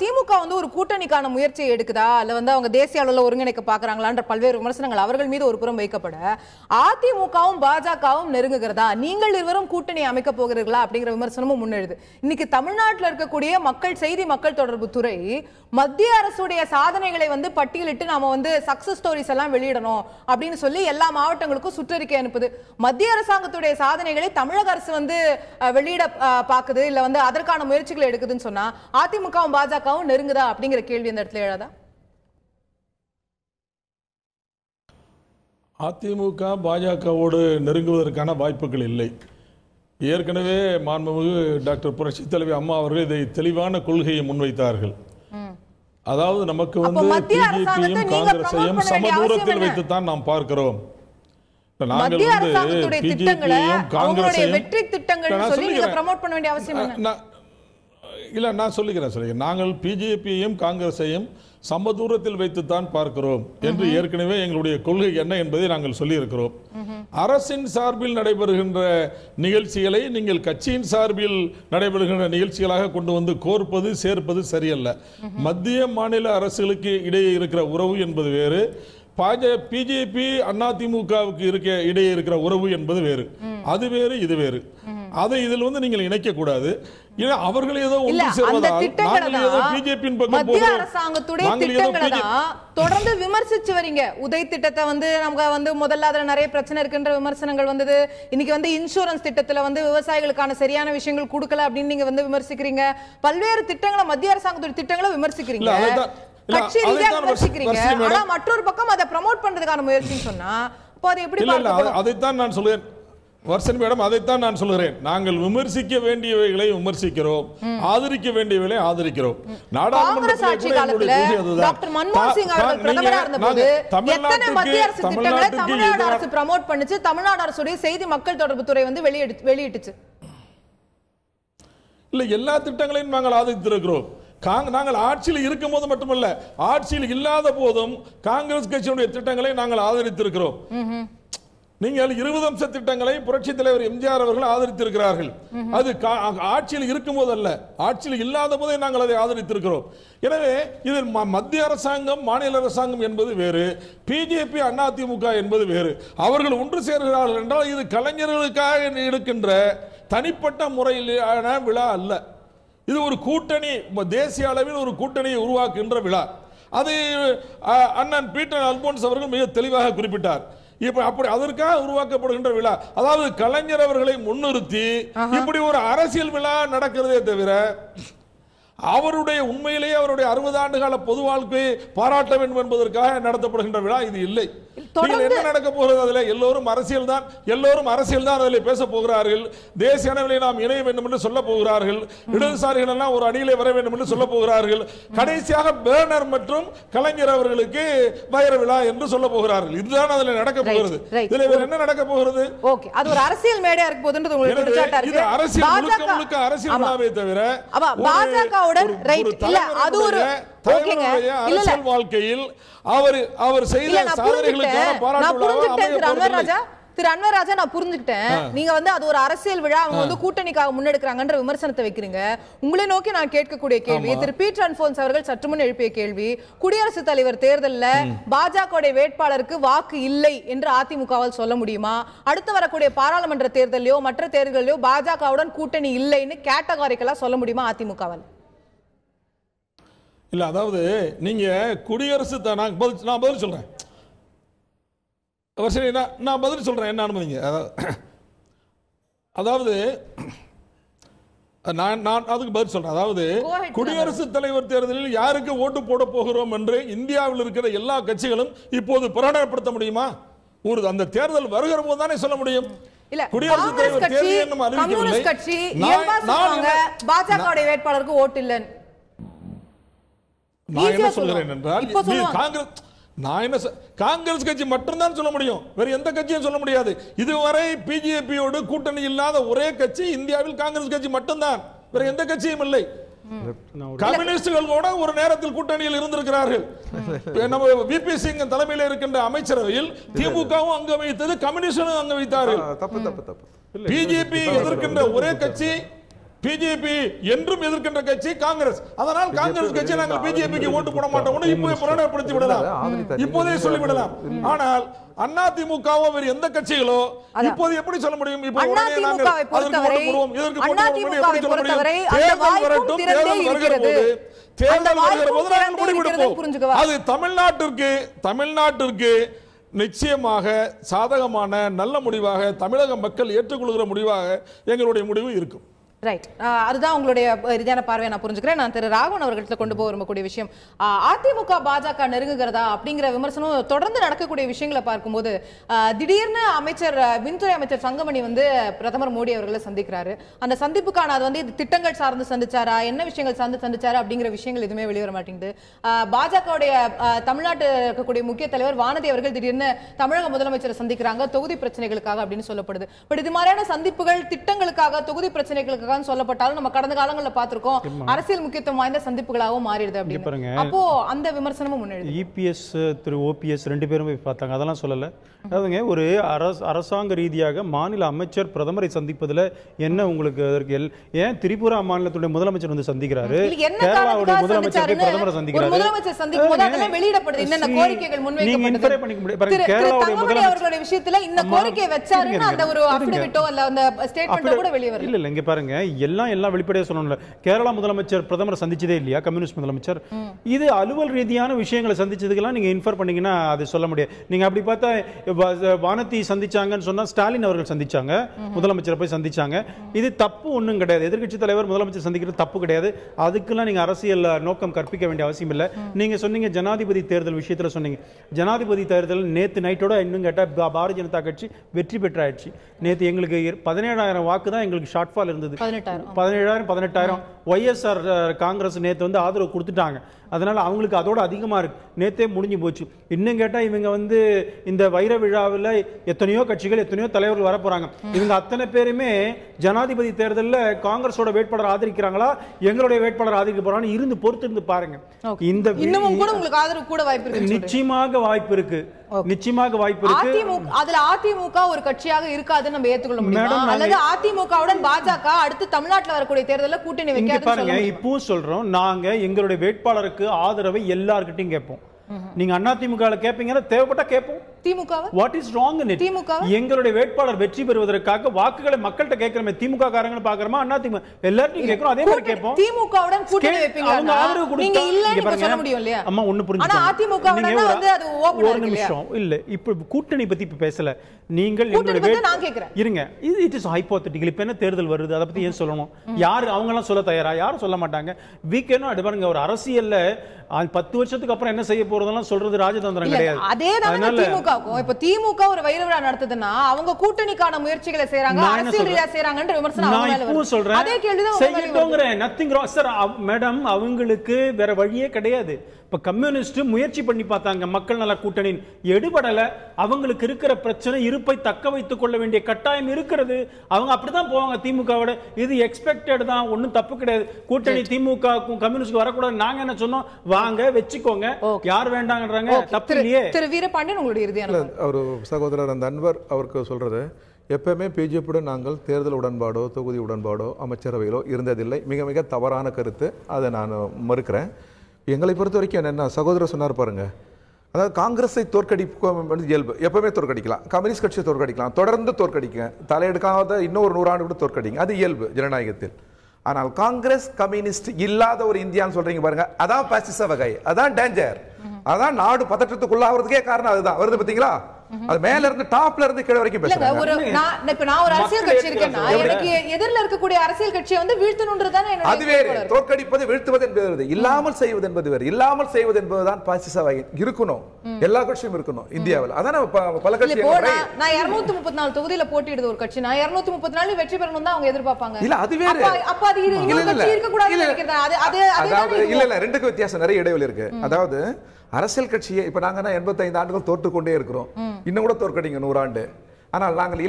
திமுக வந்து ஒரு கூட்டணிக்கான முயற்சியை எடுக்குதா, அல்ல வந்து அவங்க தேசிய அளவில் ஒருங்கிணைக்க பாக்குறாங்களான்ற பல்வேறு விமர்சனங்கள் அவர்கள் மீது ஒரு புறம் வைக்கப்பட, அதிமுகவும் பாஜகவும் நெருங்குகிறதா, நீங்கள் இருவரும் கூட்டணி அமைக்க போகிறீர்களா அப்படிங்கிற விமர்சனமும் முன்னெழுது. இன்னைக்கு தமிழ்நாட்டில் இருக்கக்கூடிய செய்தி மக்கள் தொடர்பு துறை மத்திய அரசுடைய சாதனைகளை வந்து பட்டியலிட்டு நாம வந்து சக்சஸ் ஸ்டோரிஸ் எல்லாம் வெளியிடணும் அப்படின்னு சொல்லி எல்லா மாவட்டங்களுக்கும் சுற்றறிக்கை அனுப்புது. மத்திய அரசாங்கத்துடைய சாதனைகளை தமிழக அரசு வந்து வெளியிட பாக்குது, இல்ல வந்து அதற்கான முயற்சிகளை எடுக்குதுன்னு சொன்னா அதிமுகவும் பாஜகவும் நெருங்குதா அப்படிங்கிற கேள்வி இந்த இடத்துல எழாதா? அதிமுக பாஜகவோடு நெருங்குவதற்கான வாய்ப்புகள் இல்லை. ஏற்கனவே மாண்புமிகு டாக்டர் புரட்சி தலைவி அம்மா அவர்கள் இதை தெளிவான கொள்கையை முன்வைத்தார்கள். அதாவது நமக்கு வந்து பிஜேபியும் காங்கிரஸையும் சமதூரத்தில் வைத்துத்தான் நாம் பார்க்கிறோம். நாங்கள் வந்து பிஜேபியும் காங்கிரஸையும் இல்ல நான் சொல்லிக்கிறேன். நாங்கள் பிஜேபியையும் காங்கிரஸையும் சமதூரத்தில் வைத்துத்தான் பார்க்கிறோம் என்று ஏற்கனவே எங்களுடைய கொள்கை என்ன என்பதை நாங்கள் சொல்லியிருக்கிறோம். அரசின் சார்பில் நடைபெறுகின்ற நிகழ்ச்சிகளை நீங்கள் கட்சியின் சார்பில் நடைபெறுகின்ற நிகழ்ச்சிகளாக கொண்டு வந்து கோர்ப்பது சேர்ப்பது சரியல்ல. மத்திய மாநில அரசுகளுக்கு இடையே இருக்கிற உறவு என்பது வேறு, பிஜேபி அதிமுகவுக்கு இடையே இருக்கிற உறவு என்பது வேறு. அது வேறு இது வேறு. அதை இதில் வந்து நீங்கள் இணைக்க கூடாது. அவர்கள் ஏதோ ஒன்று சேர்வதால் மத்திய அரசாங்கத்துடைய திட்டங்களை தான் தொடர்ந்து விமர்சிச்சு வரீங்க. உதய் திட்டத்தை வந்து நமக்கு வந்து முதல்ல அதுல நிறைய பிரச்சனை இருக்குன்ற விமர்சனங்கள் வந்தது. இன்னைக்கு வந்து இன்சூரன்ஸ் திட்டத்துல வந்து விவசாயிகளுக்கான சரியான விஷயங்கள் கொடுக்கல அப்படின்னு நீங்க வந்து விமர்சிக்கிறீங்க. பல்வேறு திட்டங்களை மத்திய அரசாங்கத்துடைய திட்டங்களை விமர்சிக்கிறீங்க, கட்சி ரீதியா விமர்சிக்கிறீங்க. ஆனா மற்றொரு பக்கம் அதை ப்ரமோட் பண்றதுக்கான முயற்சின்னு சொன்னா அது எப்படி? அதைத்தான் நான் சொல்றேன் வர்ஷன் மேடம், அதைத்தான் நான் சொல்கிறேன். நாங்கள் விமர்சிக்க வேண்டியவைகளை விமர்சிக்கிறோம், ஆதரிக்க வேண்டியவைகளை ஆதரிக்கிறோம். தமிழ்நாடு அரசுடைய செய்தி மக்கள் தொடர்பு துறை வந்து வெளியிட்டுச்சு. இல்ல, எல்லா திட்டங்களையும் நாங்கள் ஆதரித்திருக்கிறோம். நாங்கள் ஆட்சியில் இருக்கும் போது மட்டுமல்ல, ஆட்சியில் இல்லாத போதும் காங்கிரஸ் கட்சியுடைய திட்டங்களை நாங்கள் ஆதரித்திருக்கிறோம். நீங்கள் 20 அம்ச திட்டங்களை புரட்சி தலைவர் எம்ஜிஆர் அவர்கள் ஆதரித்திருக்கிறார்கள். அது ஆட்சியில் இருக்கும் போது அல்ல, ஆட்சியில் இல்லாத போதே நாங்கள் அதை ஆதரித்திருக்கிறோம். எனவே இதில் மத்திய அரசாங்கம் மாநில அரசாங்கம் என்பது வேறு, பிஜேபி அதிமுக என்பது வேறு. அவர்கள் ஒன்று சேர்கிறார்கள் என்றால் இது கலைஞர்களுக்காக எடுக்கின்ற தனிப்பட்ட முறையிலான விழா அல்ல. இது ஒரு கூட்டணி, தேசிய அளவில் ஒரு கூட்டணியை உருவாக்குகின்ற விழா. அதை அண்ணன் பீட்டர் அல்போன்ஸ் அவர்கள் மிக தெளிவாக குறிப்பிட்டார். இப்ப அப்படி அதற்காக உருவாக்கப்படுகின்ற விழா, அதாவது கலைஞர் அவர்களை முன்னிறுத்தி இப்படி ஒரு அரசியல் விழா நடக்கிறதே தவிர அவருடைய உண்மையிலேயே அவருடைய 60 ஆண்டு கால பொது வாழ்க்கையை பாராட்ட வேண்டும் என்பதற்காக நடத்தப்படுகின்ற விழா இது இல்லை. என்ன நடக்க போகிறது? அதில் எல்லோரும் அரசியல் தான் அதில் பேச போகிறார்கள். தேசிய அளவில் நாம் இணைய வேண்டும் என்று சொல்ல போகிறார்கள். இடதுசாரிகள் எல்லாம் ஒரு அணியிலே வர வேண்டும் என்று சொல்ல போகிறார்கள். கடைசியாக பேனர் மற்றும் கலைஞர் அவர்களுக்கு வைர விழா என்று சொல்ல போகிறார்கள். இதுதான் அதில் நடக்க போகிறது. இதில் என்ன நடக்க போகிறது? ஓகே, அது ஒரு அரசியல் மேடையா இருக்க போகுதுன்றது உங்களுக்கு குற்றச்சாட்டா இருக்கு. இது அரசியல் முழுக்க அரசியல் விழாவே தவிர பாஜகவுடன் ரைட் இல்ல, அது ஒரு ஓகேங்க. அரசியல் வாழ்க்கையில் அவர் செய்த சாதனைகளுக்கான பாராட்டு விழாவா திரு அன்வர் ராஜா, நான் புரிஞ்சுக்கிட்டேன். நீங்க வந்து அது ஒரு அரசியல் விழா, அவங்க வந்து கூட்டணிக்காக முன்னெடுக்கிறாங்கன்ற விமர்சனத்தை வைக்கிறீங்க. உங்களை நோக்கி நான் கேட்கக்கூடிய கேள்வி, திரு பீட்டர் அல்போன்ஸ் அவர்கள் சற்று முன் எழுப்பிய கேள்வி, குடியரசுத் தலைவர் தேர்தலில் பாஜக வேட்பாளருக்கு வாக்கு இல்லை என்று அதிமுகவால் சொல்ல முடியுமா? அடுத்து வரக்கூடிய பாராளுமன்ற தேர்தலையோ மற்ற தேர்தலிலோ பாஜகவுடன் கூட்டணி இல்லைன்னு கேட்டகாரிக்கலா சொல்ல முடியுமா அதிமுகவால்? இல்ல, அதாவது நீங்க குடியரசு நான் பதில் சொல்றேன். சரி, நான் பதில் சொல்றேன், என்ன அனுமதிங்க. அதாவது நான் அதுக்கு பதில் சொல்றேன். அதாவது குடியரசுத் தலைவர் தேர்தலில் யாருக்கு ஓட்டு போட போகிறோம் என்று இந்தியாவில் இருக்கிற எல்லா கட்சிகளும் இப்போது பிரகடனப்படுத்த முடியுமா? அந்த தேர்தல் வருகிற போது தானே சொல்ல முடியும். இல்ல குடியரசுத் தலைவர் தேதி இன்னும் அறிவிக்கவில்லை. கம்யூனிஸ்ட் கட்சி இயல்பா சொல்றாங்க பாஜகவுடைய வேட்பாளருக்கு ஓட்டு இல்ல. நான் என்ன சொல்கிறேன் என்றால் காங்கிரஸ் கட்சி மட்டும்தான் சொல்ல முடியும், வேற எந்த கட்சியும் சொல்ல முடியாது. இதுவரை பிஜேபியோடு கூட்டணி இல்லாத ஒரே கட்சி இந்தியாவில் காங்கிரஸ் கட்சி மட்டும்தான், வேற எந்த கட்சியும் இல்லை. கம்யூனிஸ்டுகள் கூட ஒரு நேரத்தில் கூட்டணியில் இருந்திருக்கிறார்கள். நம்ம விபி சிங் தலைமையில் இருக்கின்ற அமைச்சரவையில் திமுகவும் அங்க வைத்தது, கம்யூனிஸ்டும் அங்க வைத்தார்கள். பிஜேபி எதிர்க்கின்ற ஒரே கட்சி, பிஜேபி என்றும் எதிர்க்கின்ற கட்சி காங்கிரஸ். அதனால் காங்கிரஸ் கட்சி நாங்கள் பிஜேபிக்கு ஓட்டு போட மாட்டோம் இப்போதே புறநடப்படுத்தி விடலாம், இப்போதே சொல்லிவிடலாம். ஆனால் அதிமுகவோ வேறு எந்த கட்சிகளோ இப்போது எப்படி சொல்ல முடியும்? இப்போ உடனே நாங்கள் அதற்கு ஓட்டு போடுவோம், இதற்கு போட்டு போடுவோம் எப்படி சொல்ல முடியும்? தேர்தல் வரட்டும், தேர்தல் வருகிற போது தேர்தல் வருகிற போது நாங்கள் முடிவெடுப்போம். அது தமிழ்நாட்டிற்கு நிச்சயமாக சாதகமான நல்ல முடிவாக, தமிழக மக்கள் ஏற்றுக்கொள்கிற முடிவாக எங்களுடைய முடிவு இருக்கும். ரைட், அதுதான் உங்களுடைய ரீதியான பார்வையை நான் புரிஞ்சுக்கிறேன். நான் திரு ராகவன் அவர்கள்ட்ட கொண்டு போக விரும்பக்கூடிய விஷயம், அதிமுக பாஜக நெருங்குகிறதா அப்படிங்கிற விமர்சனம் தொடர்ந்து நடக்கக்கூடிய விஷயங்களை பார்க்கும்போது திடீர்னு மின்துறை அமைச்சர் தங்கமணி வந்து பிரதமர் மோடி அவர்களை சந்திக்கிறாரு. அந்த சந்திப்புக்கான அது வந்து திட்டங்கள் சார்ந்து சந்திச்சாரா, என்ன விஷயங்கள் சார்ந்து சந்திச்சாரா அப்படிங்கிற விஷயங்கள் எதுவுமே வெளிவர மாட்டேங்குது. பாஜகவுடைய தமிழ்நாட்டு இருக்கக்கூடிய முக்கிய தலைவர் வானதி அவர்கள் திடீர்னு தமிழக முதலமைச்சரை சந்திக்கிறாங்க தொகுதி பிரச்சனைகளுக்காக அப்படின்னு சொல்லப்படுது. பட் இது மாதிரியான சந்திப்புகள் திட்டங்களுக்காக, தொகுதி பிரச்சனைகளுக்காக சொல்லப்பட்டாலும் நம்ம கடந்த காலங்களில் பார்த்திருக்கோம் அரசியல் முக்கியத்துவம் வாய்ந்த சந்திப்புகளாகவும் மாறிடுது அப்படின்னு. அப்போ அந்த விமர்சனமும் முன்னெடுது. இபிஎஸ் திரு ஓபிஎஸ் ரெண்டு பேரும் போய் பார்த்தாங்க, அதெல்லாம் சொல்லல. அதாவதுங்க ஒரு அரசாங்க ரீதியாக மாநில அமைச்சர் பிரதமரை சந்திப்பதில் என்ன உங்களுக்கு ஏன் திரிபுரா மாநிலத்துடைய முதலமைச்சர் வந்து சந்திக்கிறாரு, கேரளாவுடைய முதலமைச்சர் பிரதமரை சந்திக்கிறாரு, வெளியிடப்படுது என்னென்ன கோரிக்கைகள் முன்வைக்கப்பட்டது, கேரளாவுடைய முதலமைச்சர் விஷயத்துல இந்த கோரிக்கை வச்சாருன்னு அந்த ஒரு அஃபிடவிட்டோ அல்ல அந்த ஸ்டேட்மென்ட்டோ கூட வெளிய வரல. இல்ல இங்க பாருங்க, எல்லாம் வெளிப்படையா சொல்லணும்ல. கேரளா முதலமைச்சர் பிரதமர் சந்திச்சதே இல்லையா கம்யூனிஸ்ட் முதலமைச்சர்? இது அலுவல் ரீதியான விஷயங்களை சந்திச்சதுக்கெல்லாம் நீங்க இன்ஃபர் பண்ணீங்கன்னா அது சொல்ல முடியாது. நீங்க அப்படி பார்த்தா வானதி சந்திச்சாங்கன்னு சொன்னா ஸ்டாலின் அவர்கள் சந்திச்சாங்க, முதலமைச்சரை போய் சந்திச்சாங்க. இது தப்பு ஒண்ணும் கிடையாது. எதிர்க்கட்சி தலைவர் முதலமைச்சர் சந்திக்கிறது தப்பு கிடையாது. அதுக்கெல்லாம் நீங்க அரசியல் நோக்கம் கற்பிக்க வேண்டிய அவசியம் இல்லை. நீங்க சொன்னீங்க ஜனாதிபதி தேர்தல் விஷயத்துல சொன்னீங்க. ஜனாதிபதி தேர்தல் நேத்து நைட்டோட இன்னும் கேட்டா பாரதிய ஜனதா கட்சி வெற்றி பெற்றாயிடுச்சு. நேத்து எங்களுக்கு 17,000 வாக்கு தான் எங்களுக்கு ஷார்ட் ஃபால் இருந்தது. 18,000 ஒய்எஸ்ஆர் காங்கிரஸ் நேத்து வந்து ஆதரவு கொடுத்துட்டாங்க. அதனால அவங்களுக்கு அதோட அதிகமா இருக்கு. நேத்தே முடிஞ்சு போச்சு. இன்னும் கேட்டா இவங்க வந்து இந்த வைர விழாவில் எத்தனையோ கட்சிகள் எத்தனையோ தலைவர்கள் வர போறாங்க. இவங்க அத்தனை பேருமே ஜனாதிபதி தேர்தலில் காங்கிரஸோட வேட்பாளர் ஆதரிக்கிறாங்களா, எங்களுடைய வேட்பாளர் ஆதரிக்க போறான்னு இருந்து பொறுத்து இருந்து பாருங்க. இந்த இன்னமும் கூட உங்களுக்கு ஆதரவு கூட வாய்ப்பு இருக்கு. நிச்சயமாக வாய்ப்பு இருக்கு, நிச்சயமாக வாய்ப்பு இருக்கு. அதுல அதிமுக ஒரு கட்சியாக இருக்காதுன்னு நம்ம ஏத்துக்கொள்ள முடியுமா? அல்லது அதிமுகவுடன் பாஜக அடுத்து தமிழ்நாட்டில் வரக்கூடிய தேர்தலில் கூட்டணி வைக்காது பாருங்க. இப்போ சொல்றோம், நாங்க எங்களுடைய வேட்பாளருக்கு ஆதரவை எல்லார்கிட்டையும் கேட்போம். நீங்க அதிமுக கேட்பீங்கன்னா தேவைப்பட்டா கேட்போம். திமுக what is wrong in it? எங்களுடைய வேட்பாளர் வெற்றி பெறுவதற்காக வாக்குகளை மக்கள்கிட்ட கேட்கிறோமே. திமுக காரங்க பாக்குறோமா, அதிமுக எல்லாத்தையும் கேட்கிறோம். அதே மாதிரி கேட்போம். திமுகவுடன் கூட்டணி வைப்பீங்க, அவங்க ஆதரவு கொடுத்தா நீங்க சொல்ல முடியும் இல்லையா? அம்மா ஒண்ணு புரிஞ்சுங்க. ஆனா அதிமுகவுடன் வந்து அது ஓபன் ஒரு நிமிஷம் இல்ல, இப்ப கூட்டணி பத்தி இப்ப பேசல. நீங்கள் நான் கேக்குறேன் இருங்க, இட் இஸ் ஹைபோதெட்டிக்கல். இப்ப என்ன தேர்தல் வருது, அதை பத்தி ஏன் சொல்லணும்? யாரு அவங்க எல்லாம் சொல்ல தயாரா? யாரும் சொல்ல மாட்டாங்க. வீக்கெண்டும் அது பாருங்க, ஒரு அரசியல்ல 10 வருஷத்துக்கு அப்புறம் என்ன செய்ய போறதெல்லாம் சொல்றது ராஜதந்திரம் கிடையாது. அதேதான் திமுகவுக்கும். இப்ப திமுக ஒரு வைர விழா நடத்துதுன்னா அவங்க கூட்டணிக்கான முயற்சிகளை செய்றாங்க, அரசியல் ரீதியா செய்றாங்கன்ற விமர்சனம் அவங்க மேல வருது. சொல்றேன், அதே கேள்விதான் செய்யட்டோங்கற. Nothing wrong sir madam. அவங்களுக்கு வேற வழியே கிடையாது. இப்ப கம்யூனிஸ்ட் முயற்சி பண்ணி பார்த்தாங்க, மக்கள் நல கூட்டணி எடுபடல. அவங்களுக்கு இருக்கிற பிரச்சனை இருப்பை தக்க வைத்துக் கொள்ள வேண்டிய கட்டாயம் இருக்கிறது. அவங்க அப்படிதான் போவாங்க திமுகவோட. இது எக்ஸ்பெக்டட் தான், ஒன்னும் தப்பு கிடையாது. கூட்டணி திமுகவுக்கும் கம்யூனிஸ்ட் வரக்கூடாது. நாங்க என்ன சொன்னோம், வாங்க வச்சுக்கோங்க, யார் வேண்டாங்கன்றாங்க, தப்பு இல்லையே. திரு வீரபாண்டியன் உங்களுடைய இறுதியான ஒரு சகோதரர் அந்த அன்வர் அவருக்கு சொல்றது, எப்பவுமே பிஜேபியுடன் நாங்கள் தேர்தல் உடன்பாடோ தொகுதி உடன்பாடோ அமைச்சரவையிலோ இருந்ததில்லை. மிக மிக தவறான கருத்து, அதை நான் மறுக்கிறேன். எங்களை பொறுத்த வரைக்கும் என்னென்ன சகோதரர் சொன்னார் பாருங்க, அதாவது காங்கிரஸை தோற்கடிக்கும் இயல்பு, எப்பவுமே தோற்கடிக்கலாம். கம்யூனிஸ்ட் கட்சியை தோற்கடிக்கலாம், தொடர்ந்து தோற்கடிக்க, தலையெடுக்காத இன்னொரு 100 ஆண்டு கூட தோற்கடிங்க, அது இயல்பு ஜனநாயகத்தில். ஆனால் காங்கிரஸ் கம்யூனிஸ்ட் இல்லாத ஒரு இந்தியான்னு சொல்றீங்க பாருங்க, அதான் பாசிச வகை, அதான் டேஞ்சர், அதான் நாடு பதற்றத்துக்குள்ளாகிறதுக்கே காரணம். அதுதான் வருது பார்த்தீங்களா? அது மேல இருந்து டாப்ல இருந்து கீழ வரைக்கும் இல்லங்க பேசுறாங்க. இப்ப நான் ஒரு அரசியல் கட்சி இருக்கேன்னா எனக்கு எதிரில இருக்கக்கூடிய அரசியல் கட்சியை வந்து வீழ்த்தணும்ன்றதானே என்னோட அது வேறு. தோற்கடிப்பது வீழ்த்துவது என்பது இல்லாமல் செய்வது என்பது வேறு. இல்லாமல் செய்வது என்பதுதான் பாசிசவாக இருக்கணும். எல்லா கட்சியும் இருக்கணும் இந்தியாவில். அதான் பல கட்சிகள் நான் 234 தொகுதியில போட்டியிடுது ஒரு கட்சி, நான் 234 வெற்றி பெறணும் தான் அவங்க எதிர்பார்ப்பாங்க. இல்ல அது வேறு. அப்ப அது இன்னொரு கட்சி இருக்க கூடாதுன்னு நினைக்கிறேன். அதாவது இல்ல ரெண்டுக்கு வித்தியாசம், நிறைய இடைவெளி இருக்கு. அதாவது அரசியல் கட்சியை இப்ப நாங்க 85 ஆண்டுகள் தோற்று கொண்டே இருக்கிறோம். இன்னும் கூட தோற்கடிங்க 100 ஆண்டு. ஆனால் நாங்கள்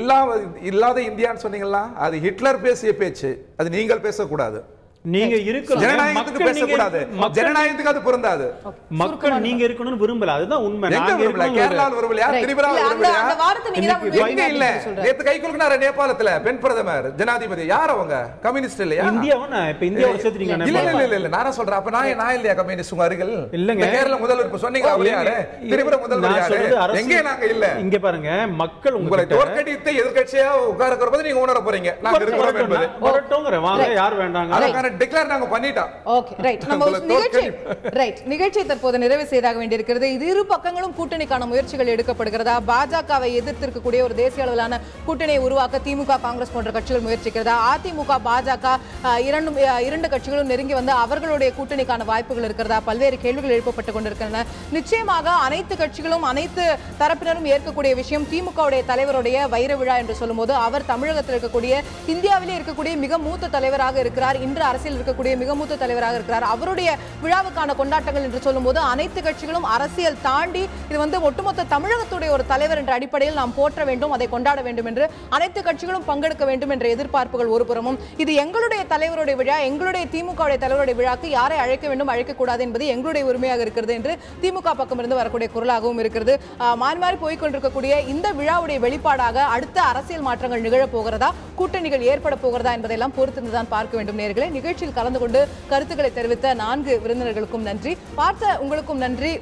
இல்லாத இந்தியான்னு சொன்னீங்களா, அது ஹிட்லர் பேசிய பேச்சு, அது நீங்கள் பேசக்கூடாது. நீங்க இருக்கணும், ஜனநாயகத்துக்கு பேசக்கூடாது, ஜனநாயகத்துக்கு அது பொருந்தாது. மக்கள் நீங்க இருக்கணும்னு விரும்பல, அதுதான் உண்மை. கேரளாவில் விரும்பலையா, திரிபுராவில் விரும்பலையா, எங்க இல்ல. நேத்து கை குலுக்குனாரு நேபாளத்துல பெண் பிரதமர் ஜனாதிபதி, யார் அவங்க? கம்யூனிஸ்ட் இல்லையா? இந்தியாவா? இப்ப இந்தியாவோட சேர்த்துறீங்க? இல்ல நான் சொல்றேன். அப்ப நான் இல்லையா கம்யூனிஸ்ட் உங்க அருகில்? இல்லங்க, கேரள முதல்வர் இப்ப சொன்னீங்க அவர் யாரு, திரிபுரா முதல்வர் யாரு, எங்க நாங்க இல்ல. இங்க பாருங்க, மக்கள் உங்களை தோற்கடித்து எதிர்க்கட்சியா உட்கார போது நீங்க உணர போறீங்க நாங்க இருக்கிறோம் என்பது. வரட்டும்ங்கற வாங்க, யார் வேண்டாங்க டிக்ளேர் நாங்க பண்ணிட்டோம். Okay right. நம்ம நிகழ்ச்சி தற்போது நிறைவு செய்தாக வேண்டியிருக்கிறது. இது இரு பக்கங்களும் கூட்டணிக்கான முயற்சிகள் எடுக்கப்படுகிறதா, பாஜகவை எதிர்த்திருக்கக்கூடிய ஒரு தேசிய அளவிலான கூட்டணியை உருவாக்க திமுக காங்கிரஸ் போன்ற கட்சிகள் முயற்சிக்கிறதா, அதிமுக பாஜக இரண்டு கட்சிகளும் நெருங்கி வந்து அவர்களுடைய கூட்டணிக்கான வாய்ப்புகள் இருக்கிறதா, பல்வேறு கேள்விகள் எழுப்பப்பட்டுக் கொண்டிருக்கின்றன. நிச்சயமாக அனைத்து கட்சிகளும் அனைத்து தரப்பினரும் ஏற்கக்கூடிய விஷயம் திமுகவுடைய தலைவருடைய வைர விழா என்று சொல்லும்போது அவர் தமிழகத்தில் இருக்கக்கூடிய இந்தியாவிலே இருக்கக்கூடிய மிக மூத்த தலைவராக இருக்கிறார், இன்று அரசியல் இருக்கக்கூடிய மிக மூத்த தலைவராக இருக்கிறார். அவருடைய விழாவுக்கான கொண்டாட்டங்கள் என்று சொல்லும்போது அனைத்து கட்சிகளும் அரசியல் தாண்டி இது வந்து ஒட்டுமொத்த தமிழகத்துடைய ஒரு தலைவர் என்ற அடிப்படையில் நாம் போற்ற வேண்டும், அதை கொண்டாட வேண்டும் என்று அனைத்து கட்சிகளும் பங்கெடுக்க வேண்டும் என்ற எதிர்பார்ப்புகள் ஒருபுறமும், இது எங்களுடைய தலைவருடைய விழா, எங்களுடைய திமுகவுடைய தலைவருடைய விழாக்கு யாரை அழைக்க வேண்டும் அழைக்கக்கூடாது என்பது எங்களுடைய உரிமையாக இருக்கிறது என்று திமுக பக்கமிருந்து வரக்கூடிய குரலாகவும் இருக்கிறது. மாறி மாறி போய்கொண்டிருக்கக்கூடிய இந்த விழாவுடைய வெளிப்பாடாக அடுத்த அரசியல் மாற்றங்கள் நிகழப் போகிறதா, கூட்டணிகள் ஏற்பட போகிறதா என்பதையெல்லாம் பொறுத்திருந்துதான் பார்க்க வேண்டும். நேயர்களே, நிகழ்ச்சியில் கலந்து கொண்டு கருத்துக்களை தெரிவித்த 4 விருந்தினர்களுக்கும் நன்றி, பார்த்த உங்களுக்கும் நன்றி.